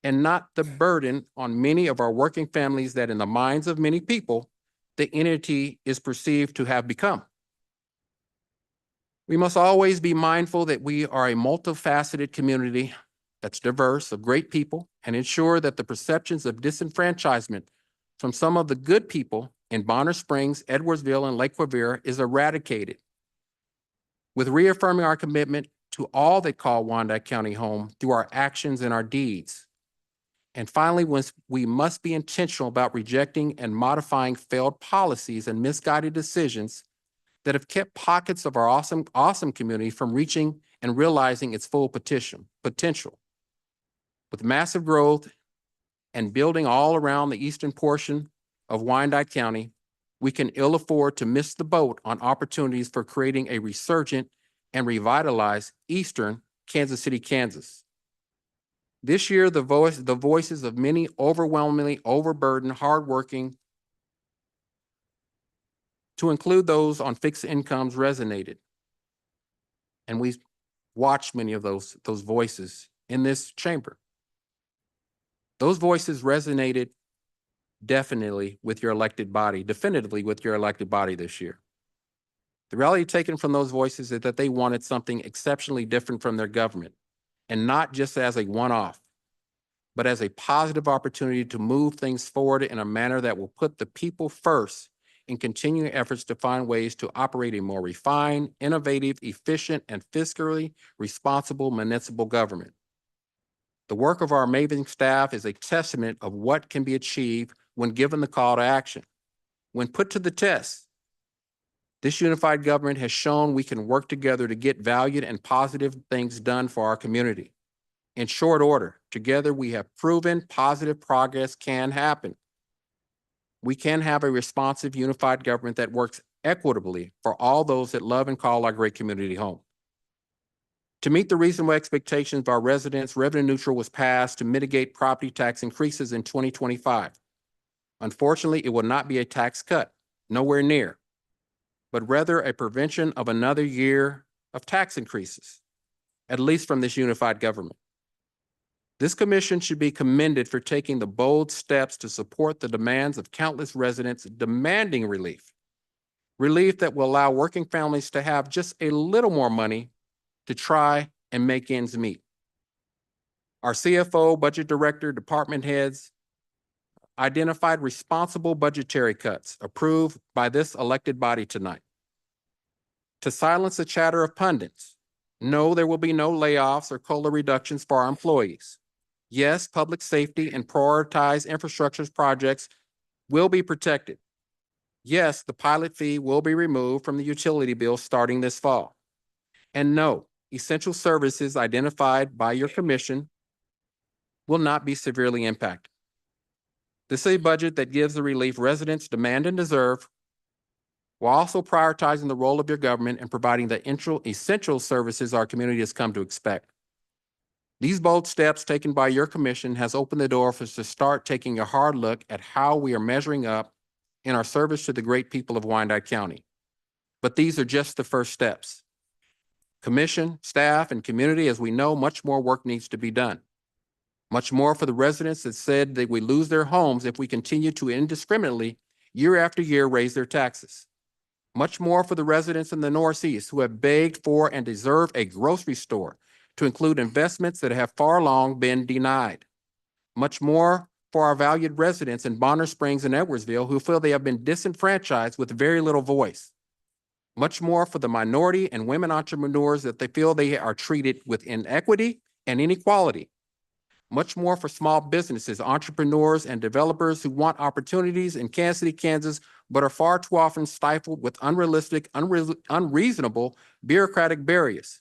and not the burden on many of our working families that in the minds of many people, the entity is perceived to have become. We must always be mindful that we are a multifaceted community that's diverse, of great people, and ensure that the perceptions of disenfranchisement from some of the good people in Bonner Springs, Edwardsville, and Lake Quivira is eradicated, with reaffirming our commitment to all that call Wyandotte County home through our actions and our deeds. And finally, we must be intentional about rejecting and modifying failed policies and misguided decisions that have kept pockets of our awesome community from reaching and realizing its full potential. With massive growth and building all around the eastern portion of Wyandotte County, we can ill afford to miss the boat on opportunities for creating a resurgent and revitalized eastern Kansas City, Kansas. This year, the voices of many overwhelmingly overburdened, hardworking, to include those on fixed incomes, resonated. And we watched many of those voices in this chamber. Those voices resonated definitively with your elected body this year. The reality taken from those voices is that they wanted something exceptionally different from their government, and not just as a one-off, but as a positive opportunity to move things forward in a manner that will put the people first in continuing efforts to find ways to operate a more refined, innovative, efficient, and fiscally responsible municipal government. The work of our amazing staff is a testament of what can be achieved when given the call to action. When put to the test, This unified government has shown we can work together to get valued and positive things done for our community. In short order, together we have proven positive progress can happen. We can have a responsive, unified government that works equitably for all those that love and call our great community home. To meet the reasonable expectations of our residents, revenue neutral was passed to mitigate property tax increases in 2025. Unfortunately, it will not be a tax cut, nowhere near, but rather a prevention of another year of tax increases, at least from this unified government. This commission should be commended for taking the bold steps to support the demands of countless residents demanding relief. Relief that will allow working families to have just a little more money to try and make ends meet. Our CFO, budget director, department heads identified responsible budgetary cuts approved by this elected body tonight. To silence the chatter of pundits, no, there will be no layoffs or COLA reductions for our employees. Yes, public safety and prioritized infrastructure projects will be protected. Yes, the pilot fee will be removed from the utility bill starting this fall. And no, essential services identified by your commission will not be severely impacted. This is a budget that gives the relief residents demand and deserve, while also prioritizing the role of your government and providing the essential services our community has come to expect. These bold steps taken by your commission has opened the door for us to start taking a hard look at how we are measuring up in our service to the great people of Wyandotte County. But these are just the first steps. Commission, staff, and community, as we know, much more work needs to be done. Much more for the residents that said that we lose their homes if we continue to indiscriminately, year after year, raise their taxes. Much more for the residents in the Northeast who have begged for and deserve a grocery store to include investments that have far long been denied. Much more for our valued residents in Bonner Springs and Edwardsville who feel they have been disenfranchised with very little voice. Much more for the minority and women entrepreneurs that they feel they are treated with inequity and inequality. Much more for small businesses, entrepreneurs, and developers who want opportunities in Kansas City, Kansas, but are far too often stifled with unrealistic, unreasonable bureaucratic barriers.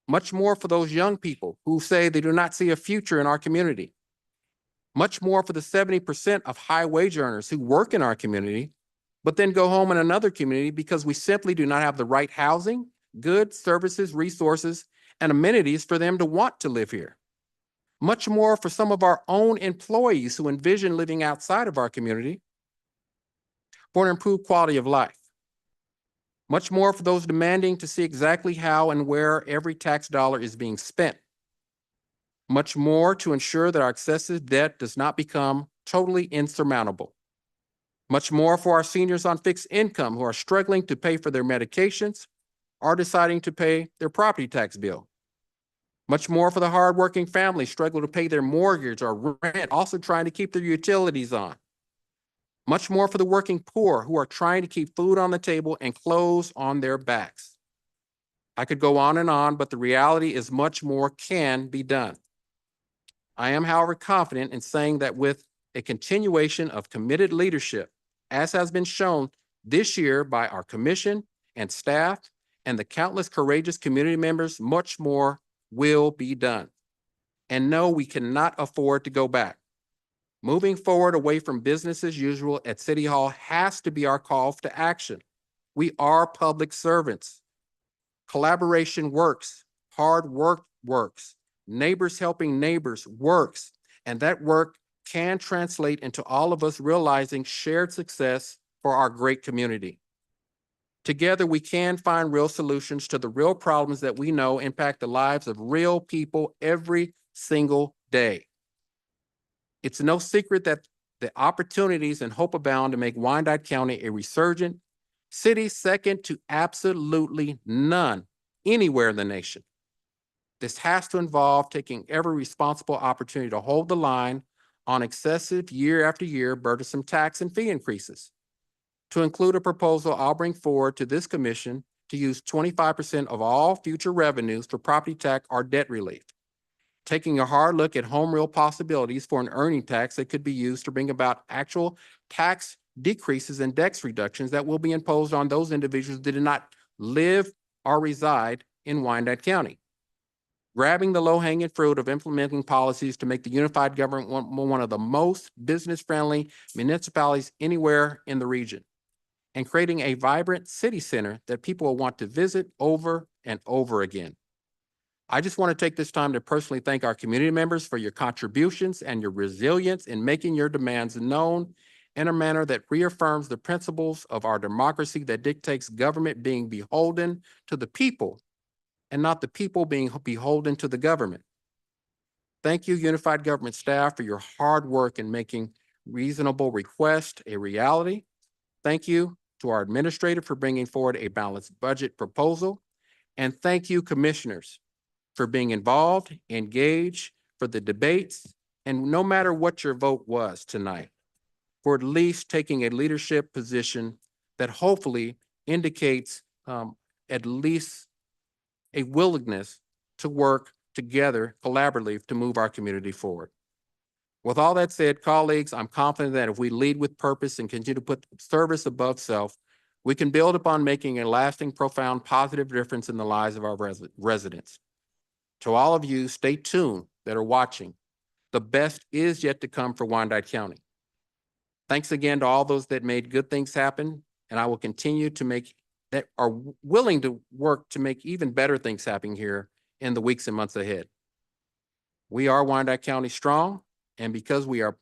Much more for those young people who say they do not see a future in our community. Much more for the 70% of high wage earners who work in our community, but then go home in another community because we simply do not have the right housing, goods, services, resources, and amenities for them to want to live here. Much more for some of our own employees who envision living outside of our community for an improved quality of life. Much more for those demanding to see exactly how and where every tax dollar is being spent. Much more to ensure that our excessive debt does not become totally insurmountable. Much more for our seniors on fixed income who are struggling to pay for their medications or deciding to pay their property tax bill. Much more for the hardworking families struggling to pay their mortgage or rent, also trying to keep their utilities on. Much more for the working poor who are trying to keep food on the table and clothes on their backs. I could go on, but the reality is much more can be done. I am, however, confident in saying that with a continuation of committed leadership, as has been shown this year by our commission and staff and the countless courageous community members, much more will be done. And no, we cannot afford to go back. Moving forward away from business as usual at City Hall has to be our call to action. We are public servants. Collaboration works. Hard work works. Neighbors helping neighbors works. And that work can translate into all of us realizing shared success for our great community. Together, we can find real solutions to the real problems that we know impact the lives of real people every single day. It's no secret that the opportunities and hope abound to make Wyandotte County a resurgent city second to absolutely none anywhere in the nation. This has to involve taking every responsible opportunity to hold the line on excessive year after year burdensome tax and fee increases. To include a proposal I'll bring forward to this commission to use 25% of all future revenues for property tax or debt relief. Taking a hard look at home rule possibilities for an earning tax that could be used to bring about actual tax decreases and dex reductions that will be imposed on those individuals that do not live or reside in Wyandotte County. Grabbing the low-hanging fruit of implementing policies to make the unified government one of the most business-friendly municipalities anywhere in the region, and creating a vibrant city center that people will want to visit over and over again. I just want to take this time to personally thank our community members for your contributions and your resilience in making your demands known in a manner that reaffirms the principles of our democracy that dictates government being beholden to the people and not the people being beholden to the government. Thank you, Unified Government staff, for your hard work in making reasonable requests a reality. Thank you to our administrator for bringing forward a balanced budget proposal. And thank you, commissioners, for being involved, engaged, for the debates, and no matter what your vote was tonight, for at least taking a leadership position that hopefully indicates at least a willingness to work together collaboratively to move our community forward. With all that said, colleagues, I'm confident that if we lead with purpose and continue to put service above self, we can build upon making a lasting, profound, positive difference in the lives of our residents. To all of you, stay tuned that are watching. The best is yet to come for Wyandotte County. Thanks again to all those that made good things happen, and I will continue to make that are willing to work to make even better things happen here in the weeks and months ahead. We are Wyandotte County strong, and because we are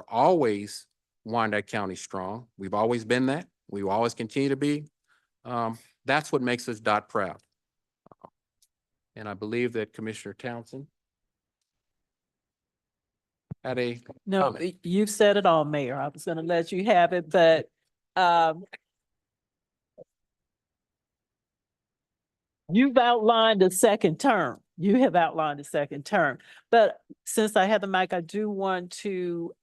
always Wyandotte County strong, we've always been that, we will always continue to be, that's what makes us DOT proud. And I believe that Commissioner Townsend had a No, comment. you've said it all, Mayor. I was gonna let you have it, but you've outlined a second term. You have outlined a second term. But since I have the mic, I do want to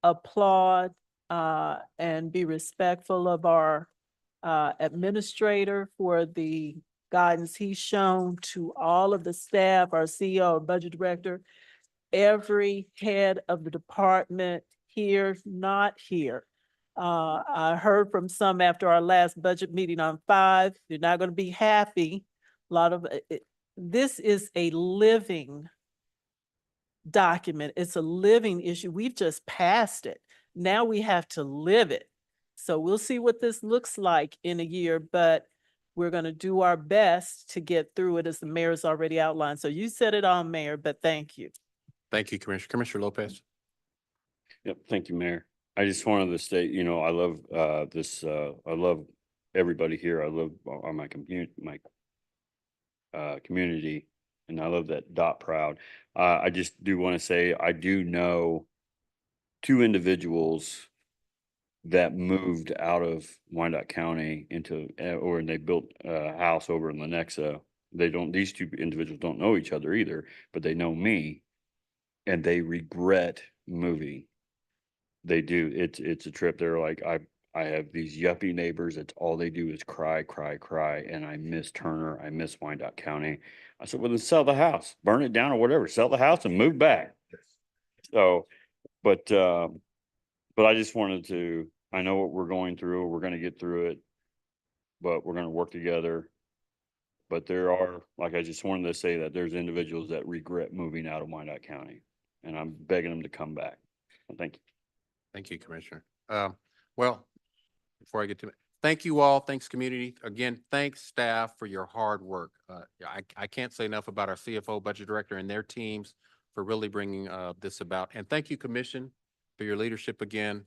applaud and be respectful of our administrator for the guidance he's shown to all of the staff, our CEO, our budget director, every head of the department here, not here. I heard from some after our last budget meeting on 5, you're not going to be happy. A lot of this is a living document. It's a living issue. We've just passed it. Now we have to live it. So we'll see what this looks like in a year, but we're going to do our best to get through it as the mayor's already outlined. So you said it all, Mayor, but thank you. Thank you, Commissioner. Commissioner Lopez. Yep, thank you, Mayor. I just wanted to state, you know, I love I love everybody here. I love my community, community, and I love that DOT proud. I just do want to say I do know 2 individuals that moved out of Wyandotte County into, or they built a house over in Lenexa. These 2 individuals don't know each other either, but they know me, and they regret moving. They do. It's a trip. They're like, I have these yuppie neighbors. That's all they do is cry, cry, cry. And I miss Turner. I miss Wyandotte County. I said, well, then sell the house, burn it down or whatever, sell the house and move back. So, but I just wanted to, I know what we're going through. We're going to get through it, but we're going to work together. But there are, like, I just wanted to say that there's individuals that regret moving out of Wyandotte County, and I'm begging them to come back. Thank you. Thank you, Commissioner. Well, before I get to it, thank you all. Thanks, community. Again, thanks, staff, for your hard work. I can't say enough about our CFO, budget director, and their teams for really bringing this about. And thank you, Commission, for your leadership again.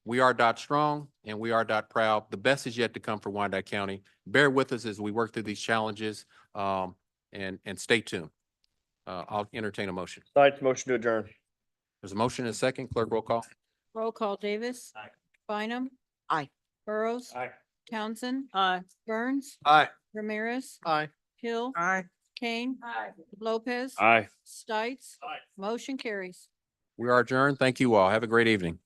We are DOT strong and we are DOT proud. The best is yet to come for Wyandotte County. Bear with us as we work through these challenges, and stay tuned. I'll entertain a motion. Side motion to adjourn. There's a motion and a second. Clerk, roll call. Roll call Davis. Aye. Bynum. Aye. Burrows. Aye. Townsend. Aye. Burns. Aye. Ramirez. Aye. Hill. Aye. Kane. Lopez. Aye. Stites. Aye. Motion carries. We are adjourned. Thank you all. Have a great evening.